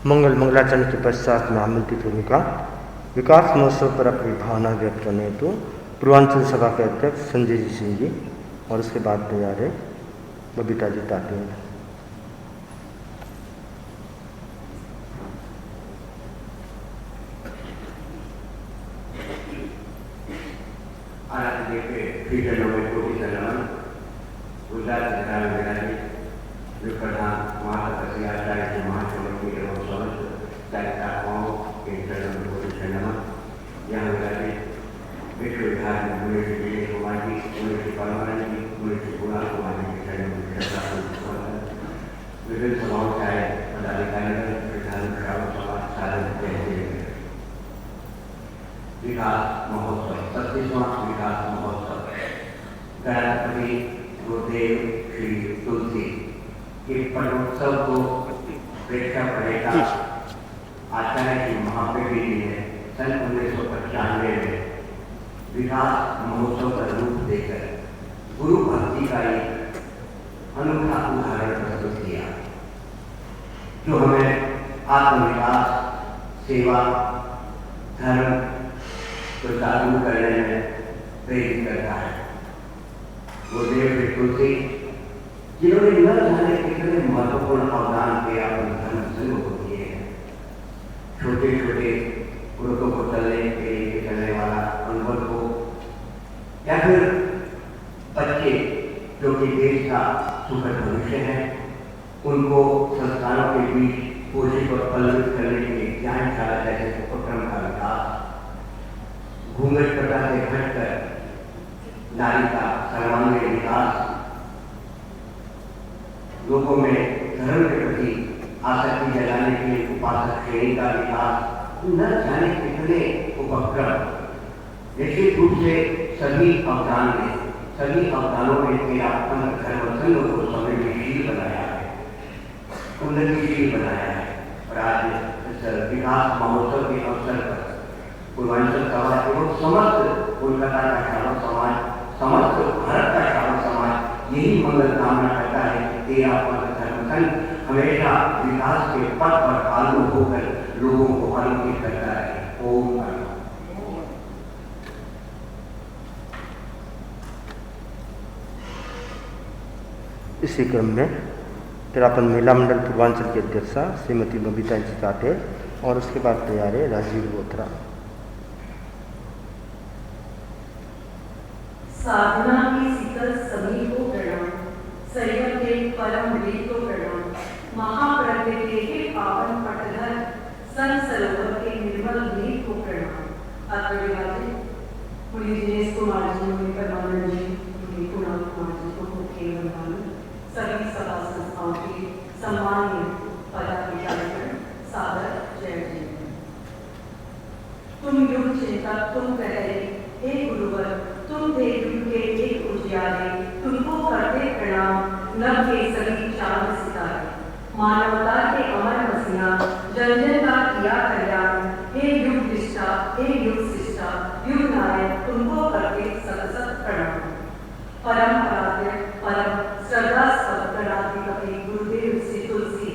मंगलाचरण के पश्चात में आमंत्रित होने का विकास महोत्सव पर अपनी भावना व्यक्त करने तो पूर्वांचल सभा के अध्यक्ष संजय जी सिंह जी और उसके बाद तैयार है बबीता जी टाटे। विकास महोत्सव 25वां विकास महोत्सव गणपति गुरुदेव श्री तुलसी के पर्वोत्सव को प्रेक्षा पड़ेगा। आचार्य की महापेटी ने सन 1995 में विकास महोत्सव का रूप देकर गुरु भक्ति का एक अनूठा उदाहरण प्रस्तुत किया, जो हमें आत्मविकास, सेवा, धर्म को जागरूक करने में प्रेरित करता है। गुरुदेव तुलसी जिन्होंने न जाने कितने महत्वपूर्ण अवदान के अपने धर्म संघ को दिए हैं। छोटे छोटे व्रतों को चलने के लिए चलने वाला अनुभव को, या फिर बच्चे जो कि देश का सुखद भविष्य है, उनको संस्थानों के बीच पोषित और पल्लवित करने के लिए ज्ञानशाला जैसे उपक्रम का विकास, घूंघट प्रथा से हटकर नारी का सर्वांगीण विकास, लोगों में धर्म के प्रति आसक्ति जगाने के लिए उपासक श्रेणी का विकास, न जाने कितने उपक्रम। निश्चित रूप से सभी अवदानों ने मेरा धर्म संघ को संवेदनशील बनाया है, उन्नतिशील बनाया है। और आज विकास महोत्सव के अवसर पर पूर्वांचल सभा एवं समस्त कोलकाता का श्रावक समाज, समस्त भारत का श्रावक समाज यही मंगल कामना करता है कि तेरा धर्म संघ हमेशा विकास के पथ पर आलू होकर लोगों को आलोकित करता है। ओम नमः। इसी क्रम में तेरापन महिला मंडल पूर्वांचल की अध्यक्षा श्रीमती बबीता जी टाटे और उसके बाद तैयार है राजीव बोथरा। साधना की शीतल सभी को प्रणाम, संयम के परम वीर को प्रणाम, महाप्रकृति के पावन पटधर सन सरोवर के निर्मल वीर को प्रणाम। अत्रिवादी पुलिस दिनेश कुमार जी, परमानंद जी, कुणाल कुमार जी को मुख्य बंधानी, सभी सभा संस्थाओं के सम्मानीय पदाधिकारीगण, सादर जय जी। तुम युग चिंतक, तुम कहते हे गुरुवर, तुम थे युग के एक उजियारे, तुमको करते प्रणाम नभ के सभी चांद सितारे। मानवता के अमर मसीहा, जन जन का किया कल्याण, हे युग दिष्टा, हे युग शिष्टा, युग नायक, तुमको करते सत सत प्रणाम। परम आराध्य, परम श्रद्धास्पद गणाधिपति गुरुदेव श्री तुलसी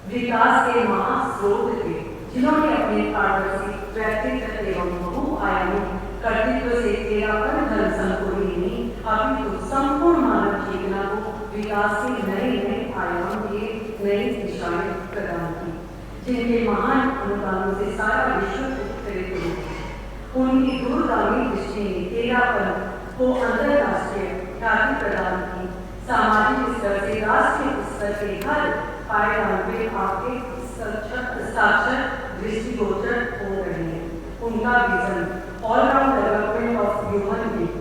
विकास के महास्रोत थे, जिन्होंने अपने पारदर्शी व्यक्तित्व एवं बहुआयामी कर्तृत्व से तेरापन धर्म संघ को लेने अपितु संपूर्ण मानव चेतना को विकास के नए आयाम दिए, नई दिशाएं प्रदान की, जिनके महान अनुदानों से सारा विश्व उत्प्रेरित हुआ। उनकी दूरगामी दृष्टि ने तेरापन को अंतरराष्ट्रीय ख्याति प्रदान की। सामाजिक स्तर से राष्ट्रीय स्तर के हर पायदान पे आपके साक्षर दृष्टिगोचर हो रहे हैं। उनका vision all round development of human being,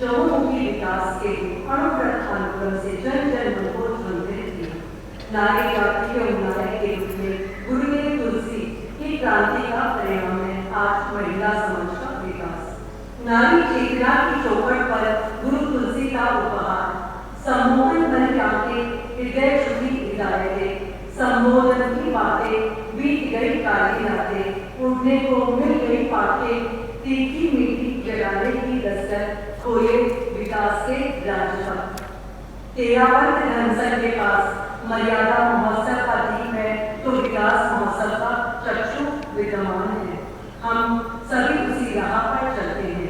चहुमुखी विकास के अनुव्रत अनुक्रम से जन जन मन को संतरित किया। नारी जाति के उन्नयन के रूप में गुरुदेव तुलसी की क्रांति का परिणाम है आज महिला समाज का विकास। नारी चेतना की चौखट पर गुरु तुलसी का उपहार, सम्मोहन बन जाके हृदय शुद्धि हिदायतें, संबोधन की बातें, बीत गई काली रातें, उड़ने को मिल गई पाके, तीखी मीठी जगाने की दस्तक, खोए विकास के राजपथ। 13वां धर्म संघ के पास मर्यादा महोत्सव का दीप है तो विकास महोत्सव का चक्षु विद्यमान है। हम सभी उसी राह पर चलते हैं।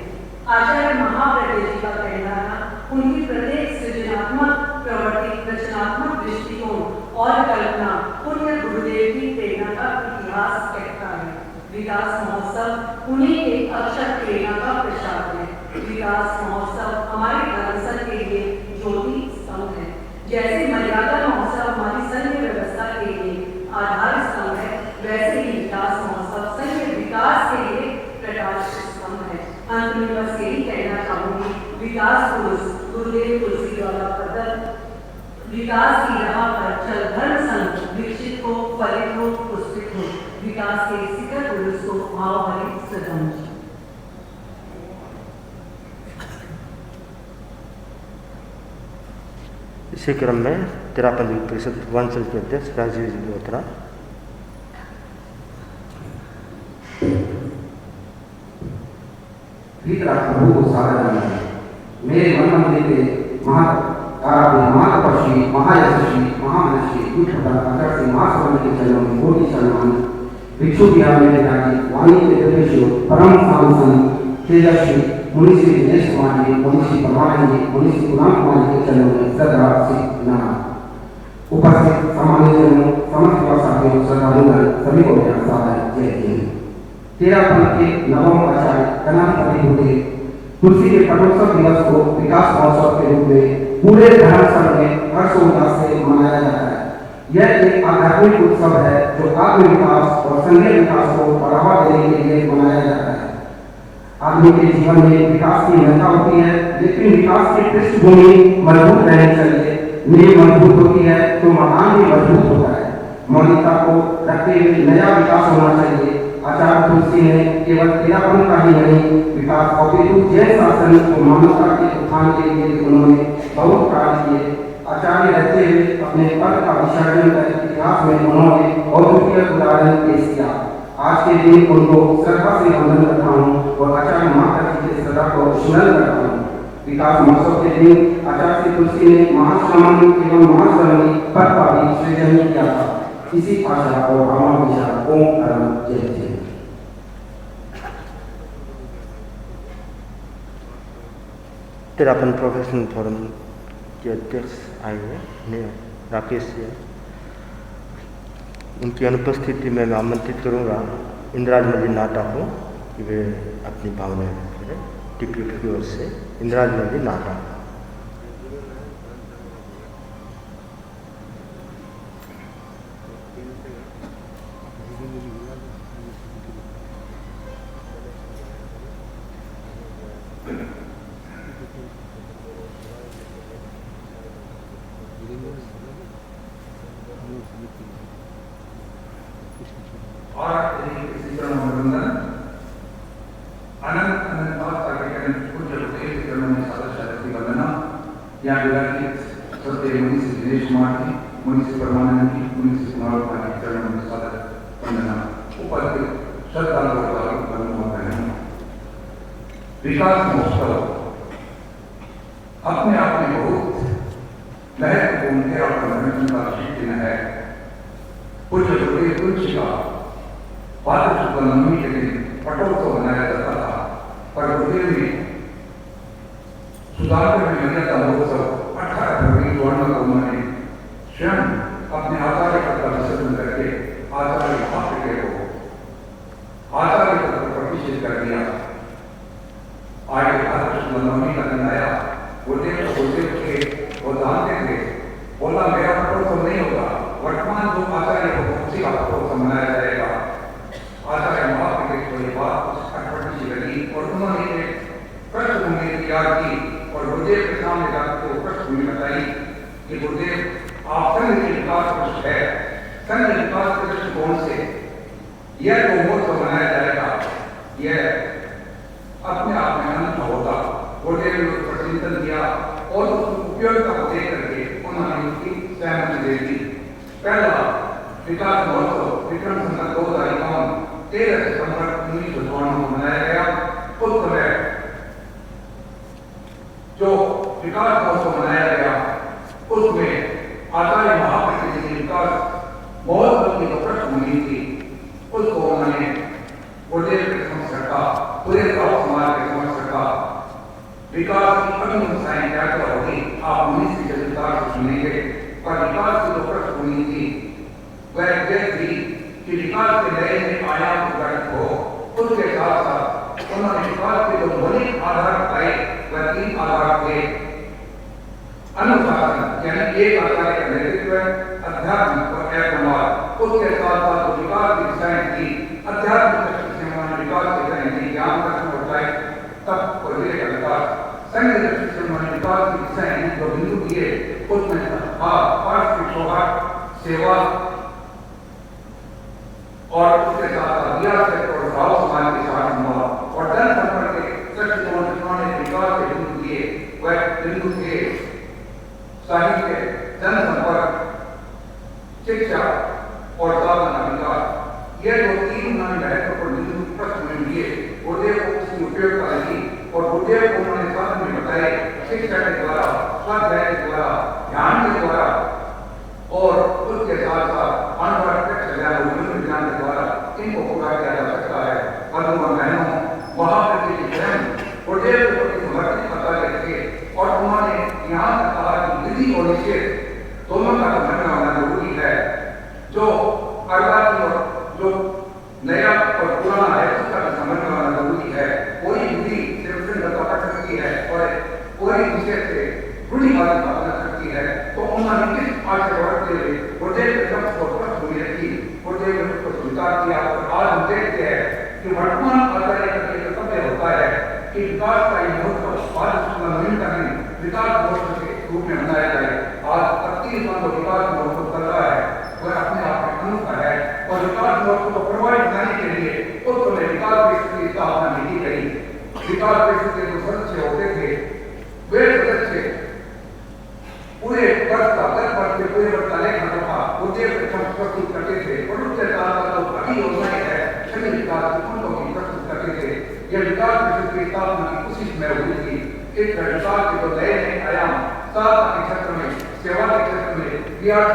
आचार्य महाव्रत जी का कहना था, उनकी प्रत्येक सृजनात्मक प्रवृत्ति, रचनात्मक दृष्टिकोण और कल्पना पुण्य गुरुदेव की प्रेरणा का इतिहास कहता है। विकास महोत्सव उन्हीं के अक्षर प्रेरणा का प्रसाद है। विकास महोत्सव हमारे धर्मसंघ के लिए ज्योति स्तंभ है। जैसे मर्यादा महोत्सव हमारी संघ व्यवस्था के लिए आधार स्तंभ है, वैसे ही विकास महोत्सव संघ विकास के लिए प्रकाश स्तंभ है। अंत में बस यही कहना चाहूंगी, विकास पुरुष गुरुदेव तुलसी द्वारा प्रदत्त विकास की राह पर चल धर्म संघ विकसित हो, फलित हो, पुष्पित हो। विकास के शिखर पुरुष को भाव भरी श्रद्धांजलि। इसी क्रम में तेरा पंजीकृत परिषद पूर्वांचल के अध्यक्ष राजीव जी लोत्रा। प्रभु को सारा मेरे मन मंदिर के महातपस्वी, महायशस्वी, महामनस्वी, आचार्य श्री महास्वामी के चरणों में कोटि सम्मान। भिक्षु विहार में जाके वाणी के दृश्य परम साधु संत तेजस्वी मुनि श्री दिनेश कुमार जी, मुनि श्री परमानंद जी, मुनि श्री गुलाम कुमार जी के चरणों में श्रद्धा से नमन। उपस्थित सामान्य जनों, समस्त साथियों, श्रद्धालुगण सभी को मेरा सादर जय हिंद। तेरा पंथ के नवम आचार्य कनाधिपति गुरुदेव तुलसी के पटोत्सव दिवस को विकास महोत्सव के रूप में पूरे धर्म संघ में हर्षोल्लास से मनाया जाता है। यह एक आध्यात्मिक उत्सव है जो आत्म विकास और संघीय विकास को बढ़ावा देने के लिए मनाया जाता है। आदमी के जीवन में विकास की महत्ता होती है, लेकिन विकास की पृष्ठभूमि मजबूत रहनी चाहिए। नींव मजबूत होती है तो मकान भी मजबूत होता है। मौलिकता को रखते हुए नया विकास होना चाहिए। आचार्य तुलसी ने केवल तेरापन का ही नहीं, विकास अपितु जैन शासन और मानवता के उत्थान के लिए उन्होंने बहुत कार्य किए। आचार्य रहते हुए अपने पद का विसर्जन कर इतिहास में उन्होंने अद्वितीय उदाहरण पेश किया। आज के दिन उनको श्रद्धा से वंदन करता हूँ और आचार्य माता जी के सदा को स्मरण करता हूँ। विकास महोत्सव के दिन आचार्य श्री तुलसी ने महाश्रमण एवं महाश्रमणी पद का भी सृजन किया था। इसी आशा और आमा विचार ओम परम जय जय। तेरापन प्रोफेशनल फोरम के अध्यक्ष आए हैं राकेश जी। उनकी अनुपस्थिति में मैं आमंत्रित करूंगा इंदिराज मल्ली नाटा को कि वे अपनी भावनाएं करें। टीपीपी की ओर से इंदिराज मल्ली नाटा। विकास महोत्सव अपने आप में बहुत महत्वपूर्ण है और मनोरंजन का दिन है। पूज्य गुरुदेव तुलसी का पात्र शुक्ल नवमी के दिन पटोत्सव मनाया जाता था, पर गुरुदेव ने सुधार में मर्यादा महोत्सव 18 फरवरी 54 को उन्होंने स्वयं अपने आचार्य पद का विसर्जन करके आचार्य महाप्रज्ञ को आचार्य पद पर प्रतिष्ठित कर दिया। आज नवमी का दिन आया, गुरुदेव थे वो जानते थे, बोला मेरा पटोत्सव नहीं होगा, वर्तमान जो आचार्य को उसी का पटोत्सव मनाया जाएगा। आचार्य महाप्रज्ञ को ये बात अटपटी सी लगी और उन्होंने एक पृष्ठभूमि तैयार की और गुरुदेव के सामने जाकर वो पृष्ठभूमि बताई कि गुरुदेव आप संघ के विकास पृष्ठ है, संघ विकास के दृष्टिकोण से यह जो महोत्सव मनाया जाएगा यह अपने आप में अनंत होगा। गुरुदेव ने उस पर चिंतन किया और उस उपयोगिता को देख करके उन्होंने उसकी सहमति दे दी। पहला विकास महोत्सव विक्रम संवत 2051 13 सितंबर 1954 को मनाया गया। उस समय जो विकास महोत्सव मनाया गया में आचार्य महाप्रति जी का बहुत बड़ी प्रश्न मिली थी, उसको उन्होंने गुरुदेव के समक्ष रखा, पूरे समाज के समक्ष रखा। विकास की अनुसाएं क्या क्या होगी आप उन्हीं से विस्तार से सुनेंगे। पर विकास की जो प्रश्न हुई थी वह यह थी कि विकास के नए नए आयाम प्रकट हो, उसके साथ साथ उन्होंने विकास के जो मौलिक आधार बताए वह 3 आधार थे। अनुशासन यानी एक आचार्य का नेतृत्व, अध्यात्म और एवमार्ग। उसके साथ साथ जो विकास की दिशाएं थी, अध्यात्म दृष्टि से उन्होंने विकास की दिशाएं थी, ज्ञान दर्शन बताए, तप और विवेक का विकास। संघ दृष्टि से उन्होंने विकास की दिशाएं जो बिंदु दिए उसमें पार्श्व शोभा, सेवा और उसके साथ साथ रियासत और भाव समाज के साथ संभाव और जन संपर्क के दृष्टिकोण से उन्होंने विकास के बिंदु दिए। वह बिंदु के साहित्य, जनसंपर्क, शिक्षा और साधन का विकास। यह जो 3 उन्होंने महत्वपूर्ण बिंदु प्रश्न में दिए, गुरुदेव को उसकी उपयोगिता लगी और गुरुदेव को उन्होंने साधन में बताए, शिक्षा के द्वारा, स्वाध्याय के द्वारा, ध्यान के द्वारा और उसके साथ साथ अनुभव ज्ञान के द्वारा इनको पूरा किया जा सकता है। बंधुओं बहनों, महाप्रति स्वयं गुरुदेव के प्रति समर्पित आचार्य थे और उन्होंने यहाँ तक कहा कि विधि और निषेध दोनों का समन्वय होना जरूरी है। जो अर्वाची और जो नया और पुराना है उसका भी समन्वय होना जरूरी है। कोई विधि सिर्फ कर सकती है और कोई निषेध से रूढ़िवादी बना सकती है। तो उन्होंने किस आशय बढ़ते हुए गुरुदेव के शब्द को प्रश्न हुई रखी, गुरुदेव ने उसको स्वीकार किया। और आज हम देखते हैं कि वर्तमान आचार्य का कर्तव्य होता है कि विकास का ये महोत्सव आज उसका नवीनता नहीं, विकास महोत्सव के रूप में मनाया जाए। आज 31वां जो विकास महोत्सव चल रहा है वह अपने आप में अनूठा है और विकास महोत्सव को प्रभावित बनाने के लिए उस समय विकास परिषद की स्थापना की गई। विकास परिषद के जो सदस्य होते थे वे सदस्य पूरे वर्ष का 10 वर्ष के पूरे वर्ष का लेखन रखा गुरुदेव के समक्ष प्रस्तुत करते थे और उसके साथ साथ जो बड़ी योजनाएं है सभी विकास की उनको भी प्रस्तुत करते थे। यह विकास परिषद की स्थापना की खुशी में हुई थी। इस विकास के जो नए नए आयाम साधना के क्षेत्र में, सेवा के क्षेत्र में, विहार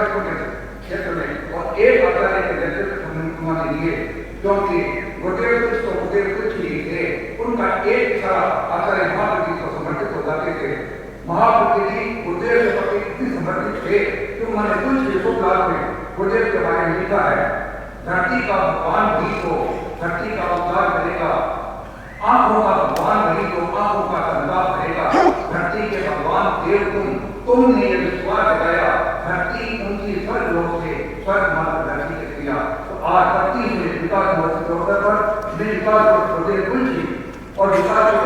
क्षेत्र में और एक आचार्य के नेतृत्व में दिए, क्योंकि गुरुदेव कुछ तो गुरुदेव कुछ ही थे, उनका एक इशारा आचार्य महाप्रति को समर्पित हो जाते थे। महाप्रति जी गुरुदेव के प्रति इतने समर्पित थे कि उन्होंने कुछ विश्वकाल में गुरुदेव के बारे में लिखा है, धरती का भगवान भी तो धरती का उद्धार करेगा, आंखों का भगवान नहीं तो आंखों का संताप करेगा। धरती के भगवान देव तुमने ये विश्वास जगाया, धरती उनकी स्वर्ग लोक से स्वर्ग मात्र धरती के क्रिया। तो आज धरती में विकास महोत्सव के अवसर पर विकास को गुरुदेव कुंजी और विकास को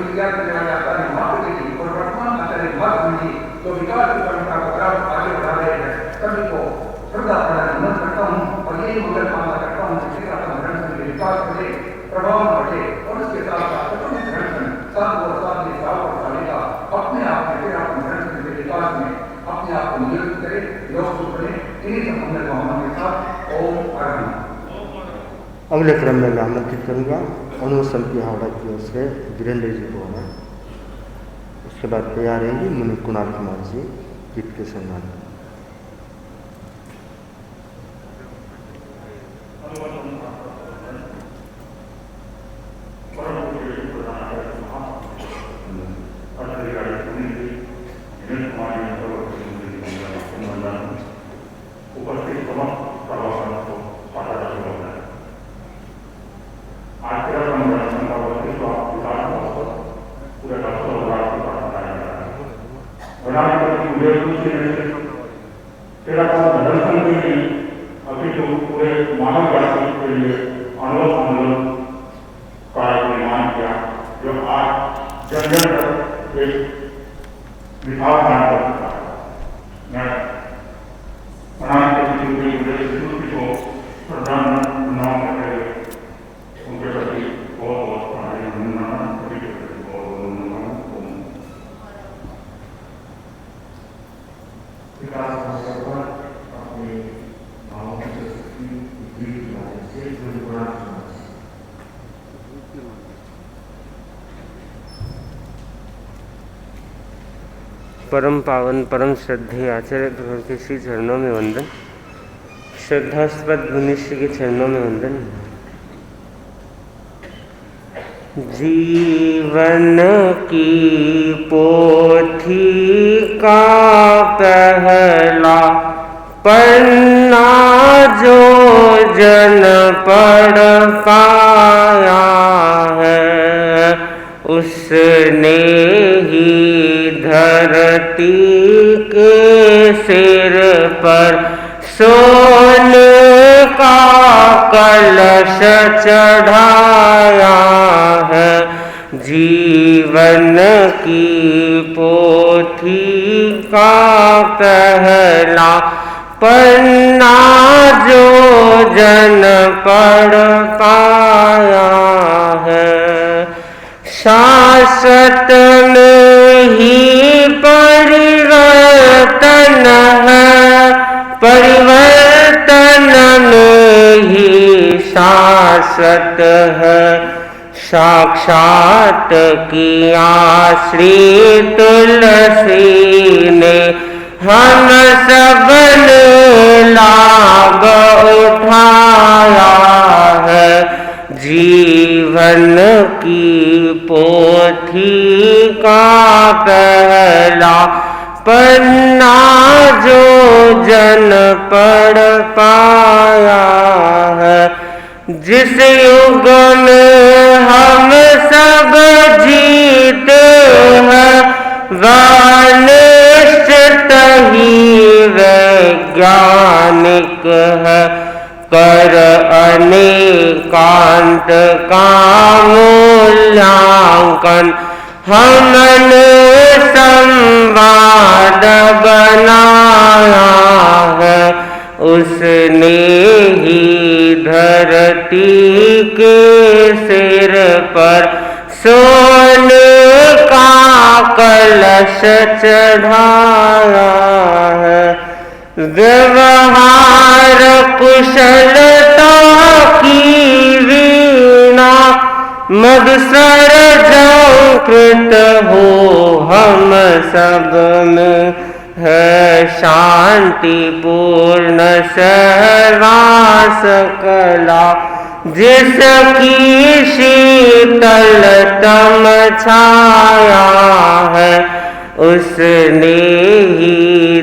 क्रिया करने वाले आचार्य महाप्रति जी और वर्तमान आचार्य महाप्रति जी तो विकास की परंपरा को आगे बढ़ा रहे हैं। सभी को श्रद्धा नमन करता हूँ और यही मंगल कामना करता हूँ कि विकास करे, प्रभाव बढ़े और उसके साथ साथ अपने आप में विकास में अपने आप को नियोजित करे, योग करे। इन्हीं सब मंगल कामना के साथ ओम अरहम। अगले क्रम में मैं आमंत्रित करूँगा अनुसम की हावड़ा की ओर से वीरेंद्र जी को होगा। उसके बाद तैयार रहेंगी मुनि कुणाल कुमार जी गीत के सम्मान। परम पावन परम श्रद्धेय आचार्य प्रभु के श्री चरणों में वंदन। श्रद्धास्पद मुनिश्री के चरणों में वंदन। जीवन की पोथी का पहला पन्ना जो जन पढ़ पाया है, उसने ही धरती के सिर पर सोने का कलश चढ़ाया है। जीवन की पोथी का पहला पन्ना जो जन पढ़ पाया है, शाश्वत में ही परिवर्तन है, परिवर्तन में ही शाश्वत है। साक्षात किया श्री तुलसी ने हम सब ने लाभ उठाया है। जीवन की पोथी का पहला पन्ना जो जन पढ़ पाया है, जिस युग में हम सब जीते हैं वह निश्चित ही वैज्ञानिक है। कर अनेकांत का मूल्यांकन हमने संवाद बनाया है, उसने ही धरती के सिर पर सोने का कलश चढ़ाया है। व्यवहार कुशलता की वीणा मधुस्वर झंकृत हो हम सब में है। शांति पूर्ण सहवास कला जिसकी शीतलतम छाया है, उसने ही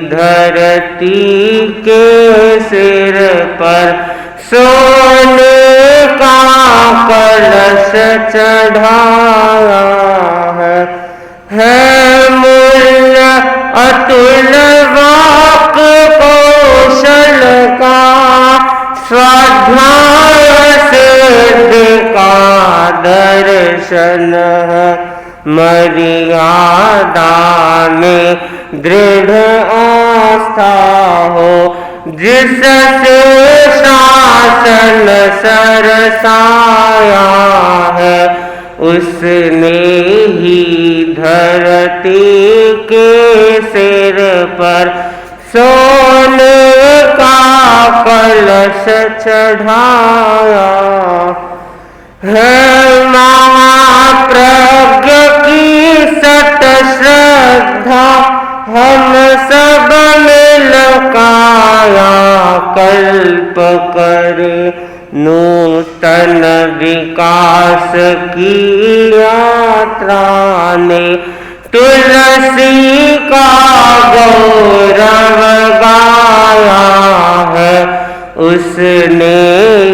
धरती के सिर पर सोने का कलश चढ़ाया है। मूल्य अतुल वाक कौशल का स्वाध्याय सिद्ध का दर्शन है। मर्यादा में दृढ़ आस्था हो जिससे शासन सरसाया है, उसने ही धरती के सिर पर सोने का कलश चढ़ाया है। महाप्रज्ञ की सत श्रद्धा हम सब मिल काया कल्प करे, नूतन विकास की यात्रा ने तुलसी का गौरव गाया है, उसने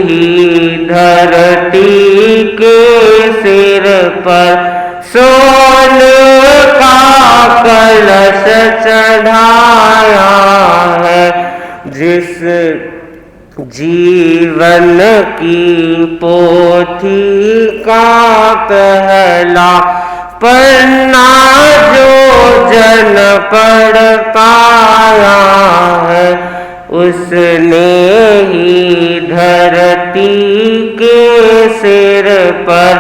ही धरती के सिर पर सोने का कलश चढ़ाया है। जिस जीवन की पोथी का पहला पन्ना जो जन पढ़ पाया है, उसने ही धरती के सिर पर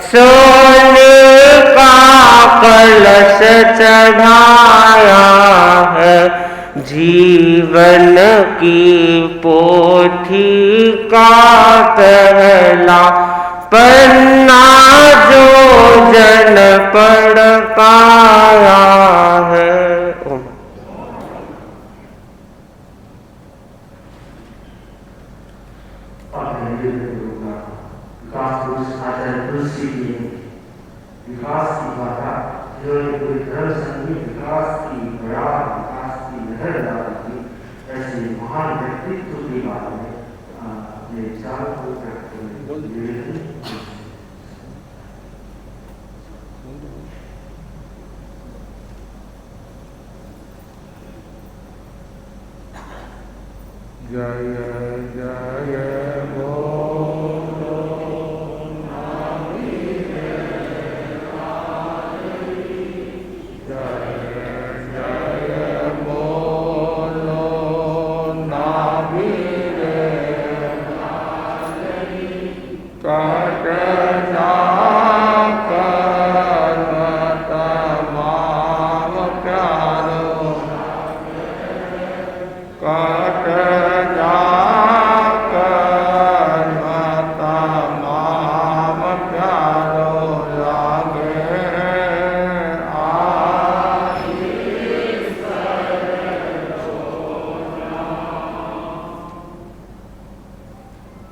सोने का कलश चढ़ाया है। जीवन की पोथी का पहला पन्ना जो जन पढ़ पाया है, अपने निर्णय होगा। विकास पुरुष आचार्य तुलसी की विकास की गाथा जिन्होंने पूरे धर्म संघ में विकास की बड़ा विकास की लहर डाली थी, ऐसे महान व्यक्तित्व के बारे में अपने विचार को प्रकट करने जय जय बोलो नामी जय जय बोलो नामी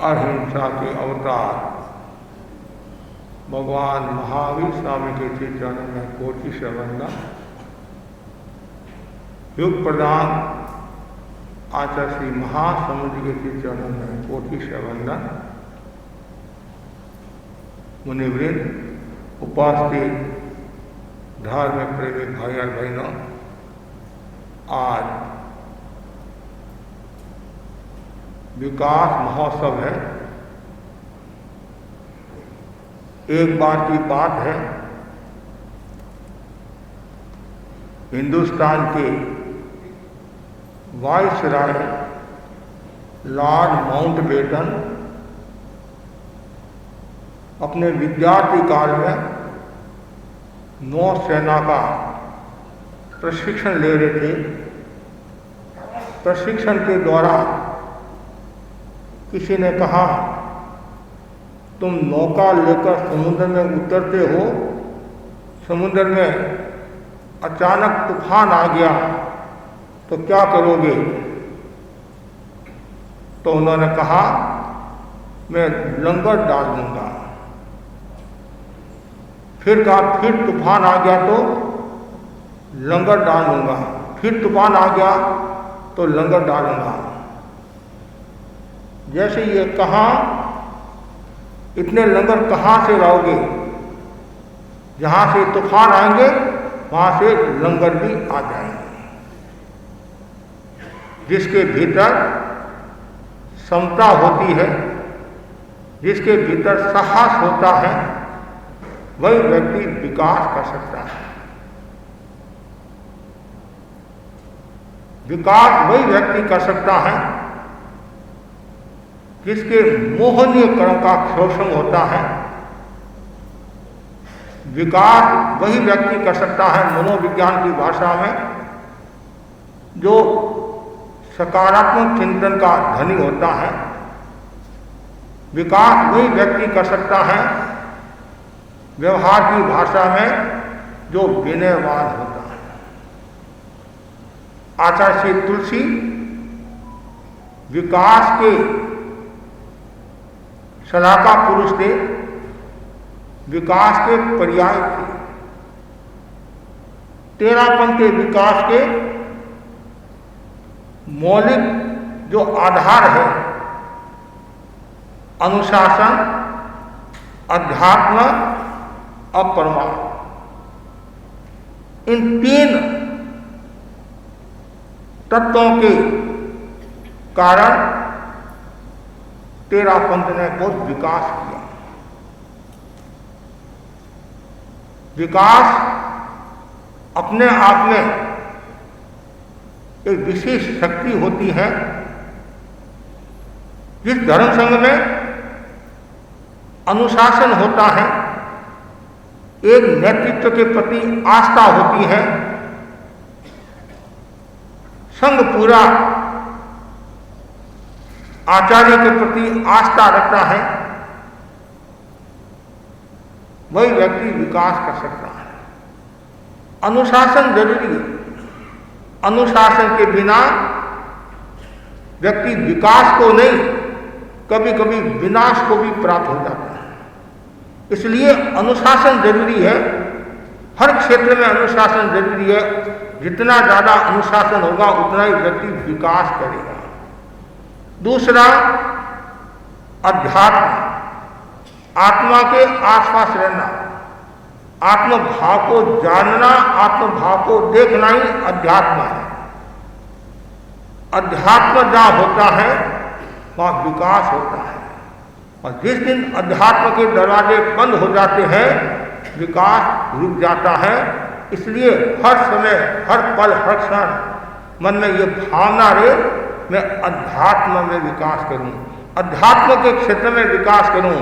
अहिंसा के अवतार भगवान महावीर स्वामी के चरणों में कोटि से वंदन। युग प्रदान आचार्य श्री महासमुद्र के चरणों में कोटि से वंदन। मुनिवृंद, उपस्थित धार्मिक प्रेमी भाई और बहनों, आज विकास महोत्सव है। एक बार की बात है, हिंदुस्तान के वाइसराय लॉर्ड माउंटबेटन अपने विद्यार्थी काल में नौसेना का प्रशिक्षण ले रहे थे। प्रशिक्षण के दौरान किसी ने कहा, तुम नौका लेकर समुद्र में उतरते हो, समुद्र में अचानक तूफान आ गया तो क्या करोगे? तो उन्होंने कहा, मैं लंगर डाल दूंगा। फिर कहा, फिर तूफान आ गया तो लंगर डाल दूंगा। फिर तूफान आ गया तो लंगर डालूंगा। जैसे ये कहा, इतने लंगर कहाँ से लाओगे? जहाँ से तूफान आएंगे वहाँ से लंगर भी आ जाएंगे। जिसके भीतर समता होती है, जिसके भीतर साहस होता है, वही व्यक्ति विकास कर सकता है। विकास वही व्यक्ति कर सकता है जिसके मोहनीय कर्म का शोषण होता है। विकास वही व्यक्ति कर सकता है, मनोविज्ञान की भाषा में, जो सकारात्मक चिंतन का धनी होता है। विकास वही व्यक्ति कर सकता है, व्यवहार की भाषा में, जो विनयवान होता है। आचार्य श्री तुलसी विकास के शलाका पुरुष थे, विकास के पर्याय थे। तेरापन के विकास के मौलिक जो आधार है, अनुशासन, अध्यात्म, अपरमार्थ, इन तीन तत्वों के कारण तेरापंथ ने बहुत विकास किया। विकास अपने आप में एक विशेष शक्ति होती है। जिस धर्म संघ में अनुशासन होता है, एक नेतृत्व के प्रति आस्था होती है, संघ पूरा आचार्य के प्रति आस्था रखता है, वही व्यक्ति विकास कर सकता है। अनुशासन जरूरी है। अनुशासन के बिना व्यक्ति विकास को नहीं, कभी कभी विनाश को भी प्राप्त हो जाता है। इसलिए अनुशासन जरूरी है, हर क्षेत्र में अनुशासन जरूरी है। जितना ज़्यादा अनुशासन होगा उतना ही व्यक्ति विकास करेगा। दूसरा, अध्यात्म, आत्मा के आसपास रहना, आत्मभाव को जानना, आत्मभाव को देखना ही अध्यात्म है। अध्यात्म जहाँ होता है वहाँ विकास होता है, और जिस दिन अध्यात्म के दरवाजे बंद हो जाते हैं विकास रुक जाता है। इसलिए हर समय, हर पल, हर क्षण मन में ये भावना रहे, मैं अध्यात्म में विकास करूं, अध्यात्म के क्षेत्र में विकास करूं।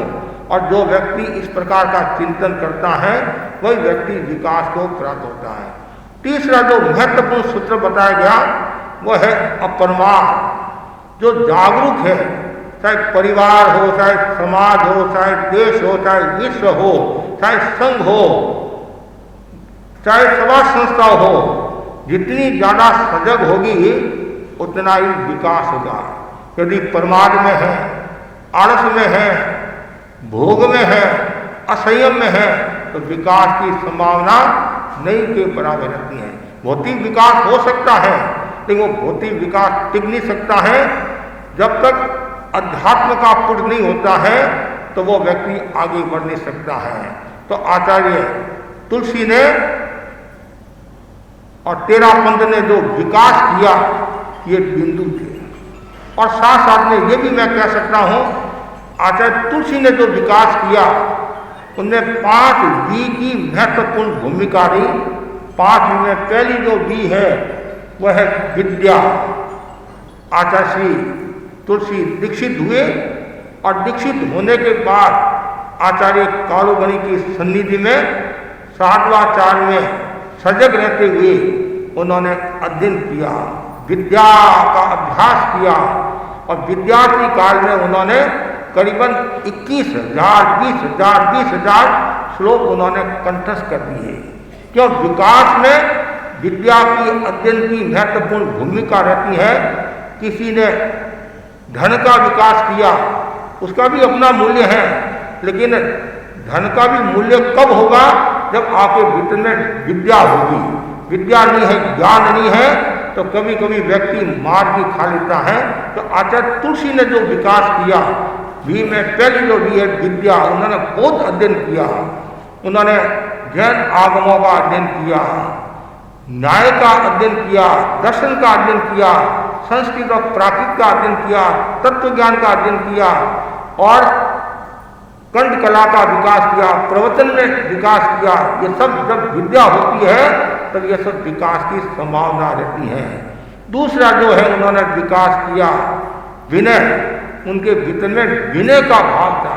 और जो व्यक्ति इस प्रकार का चिंतन करता है वही व्यक्ति विकास को प्राप्त होता है। तीसरा जो महत्वपूर्ण सूत्र बताया गया वह है अपरमार्थ। जो जागरूक है, चाहे परिवार हो, चाहे समाज हो, चाहे देश हो, चाहे विश्व हो, चाहे संघ हो, चाहे समाज संस्था हो, जितनी ज़्यादा सजग होगी उतना ही विकास होगा। यदि प्रमाद में है, आलस में है, भोग में है, असंयम में है, तो विकास की संभावना नहीं के बराबर रहती है। भौतिक विकास हो सकता है, लेकिन वो भौतिक विकास टिक नहीं सकता है जब तक अध्यात्म का पुण्य नहीं होता है, तो वो व्यक्ति आगे बढ़ नहीं सकता है। तो आचार्य तुलसी ने और तेरा पंथ ने जो विकास किया ये बिंदु थे। और साथ साथ में ये भी मैं कह सकता हूँ, आचार्य तुलसी ने जो विकास किया उनने 5 डी की महत्वपूर्ण भूमिका रही। 5 में पहली जो डी है वह है विद्या। आचार्य श्री तुलसी दीक्षित हुए और दीक्षित होने के बाद आचार्य कालूगणी की सन्निधि में साधवाचार में सजग रहते हुए उन्होंने अध्ययन किया, विद्या का अभ्यास किया। और विद्यार्थी काल में उन्होंने करीबन 21,000 20,000 श्लोक उन्होंने कंठस्थ कर दिए। क्यों? विकास में विद्या की अध्ययन की महत्वपूर्ण भूमिका रहती है। किसी ने धन का विकास किया, उसका भी अपना मूल्य है, लेकिन धन का भी मूल्य कब होगा? जब आपके भीतर में विद्या होगी। विद्या नहीं है, ज्ञान नहीं है, तो कभी कभी व्यक्ति मार भी खा लेता है। तो आचार्य तुलसी ने जो विकास किया, भी में पहली जो भी है विद्या, उन्होंने बहुत अध्ययन किया। उन्होंने जैन आगमों का अध्ययन किया, न्याय का अध्ययन किया, दर्शन का अध्ययन किया, संस्कृत और प्राकृत का अध्ययन किया, तत्व ज्ञान का अध्ययन किया और कंठ कला का विकास किया, प्रवचन में विकास किया। ये सब जब विद्या होती है तब ये सब विकास की संभावना रहती है। दूसरा जो है उन्होंने विकास किया विनय। उनके भीतर में विनय का भाव था,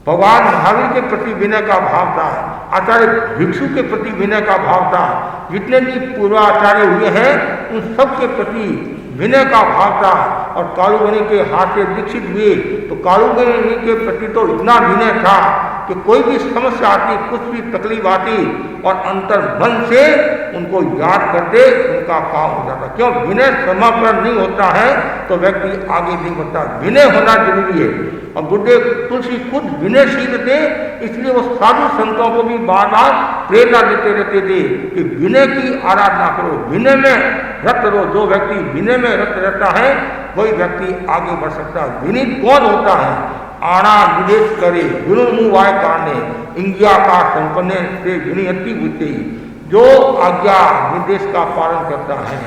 भगवान महावीर के प्रति विनय का भाव था, आचार्य भिक्षु के प्रति विनय का भाव था। जितने भी पूर्वाचार्य हुए हैं उन सब के प्रति विनय का भाव था। और कालूगणी के हाथ से दीक्षित हुए तो कालूगणी के प्रति तो इतना विनय था कि कोई भी समस्या आती, कुछ भी तकलीफ आती और अंतर्मन से उनको याद करते उनका काम हो जाता। क्यों? विनय समर्पण नहीं होता है तो व्यक्ति आगे नहीं बढ़ता। विनय होना जरूरी है। और गुरुदेव तुलसी खुद विनयशील थे, इसलिए वो साधु संतों को भी बार बार प्रेरणा देते रहते थे कि विनय की आराधना करो, विनय में रत रहो। जो व्यक्ति विनय में रत रहता है वही व्यक्ति आगे बढ़ सकता है। विनीत कौन होता है? आना निदेश करे गुरु मुवाय काने इंगिया का संपन्न से विनियति बुद्धि। जो आज्ञा निर्देश का पालन करता है,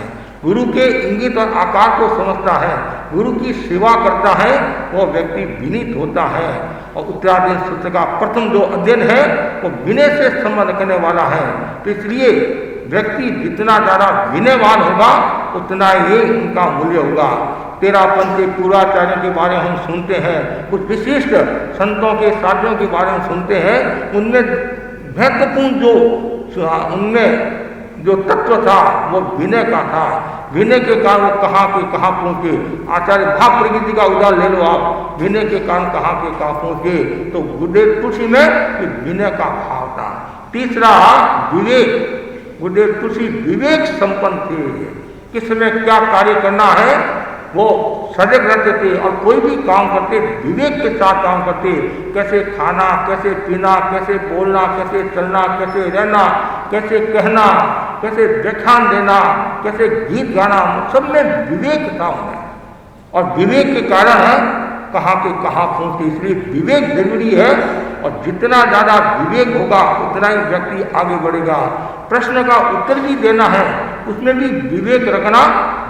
गुरु के इंगित और आकार को समझता है, गुरु की सेवा करता है, वो व्यक्ति विनीत होता है। और उत्तराधीन सूत्र का प्रथम जो अध्ययन है वो विनय से संबंध करने वाला है। तो इसलिए व्यक्ति जितना ज़्यादा विनयवान होगा उतना ही उनका मूल्य होगा। तेरापन के पूर्वाचार्यों के बारे में हम सुनते हैं, कुछ विशिष्ट संतों के साथियों के बारे में सुनते हैं। उनमें महत्वपूर्ण उनमें जो तत्व था वो विनय का था। विनय के कारण वो कहाँ के कहाँ पहुँचे। आचार्य भाव प्रकृति का उदाहरण ले लो आप, विनय के कारण कहाँ के कहाँ पहुँचे। तो गुरुदेव तुलसी में विनय का भाव था। तीसरा विवेक। गुरुदेव तुलसी विवेक संपन्न थे। किस समय क्या कार्य करना है वो सजग रहते थे और कोई भी काम करते विवेक के साथ काम करते। कैसे खाना, कैसे पीना, कैसे बोलना, कैसे चलना, कैसे रहना, कैसे कहना, कैसे व्याख्यान देना, कैसे गीत गाना, सब में विवेक था उन्हें। और विवेक के कारण कहाँ के कहाँ पहुँचते। इसलिए विवेक जरूरी है और जितना ज़्यादा विवेक होगा उतना ही व्यक्ति आगे बढ़ेगा। प्रश्न का उत्तर भी देना है, उसमें भी विवेक रखना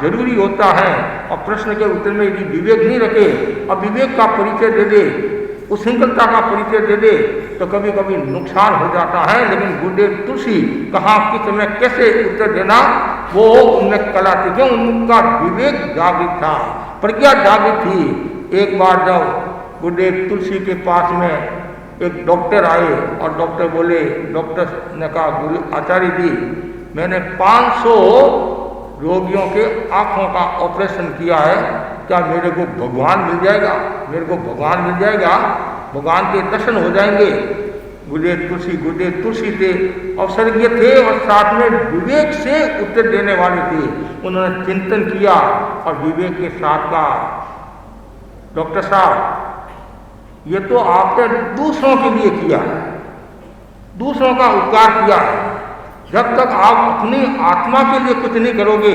जरूरी होता है। और प्रश्न के उत्तर में यदि विवेक नहीं रखे और विवेक का परिचय दे दे, उच्छृंखलता का परिचय दे दे, तो कभी कभी नुकसान हो जाता है। लेकिन गुरुदेव तुलसी कहाँ किस समय कैसे उत्तर देना वो उनमें कला थी, क्यों उनका विवेक जागृत था, प्रज्ञा जागृत थी। एक बार जब गुरुदेव तुलसी के पास में एक डॉक्टर आए और डॉक्टर बोले, डॉक्टर ने कहा गुरु आचार्य जी मैंने 500 रोगियों के आँखों का ऑपरेशन किया है, क्या मेरे को भगवान मिल जाएगा? मेरे को भगवान मिल जाएगा, भगवान के दर्शन हो जाएंगे? गुरुदेव तुलसी थे, अवसर्गीय थे और साथ में विवेक से उत्तर देने वाले थे। उन्होंने चिंतन किया और विवेक के साथ कहा डॉक्टर साहब ये तो आपने दूसरों के लिए किया है, दूसरों का उपकार किया है। जब तक आप अपनी आत्मा के लिए कुछ नहीं करोगे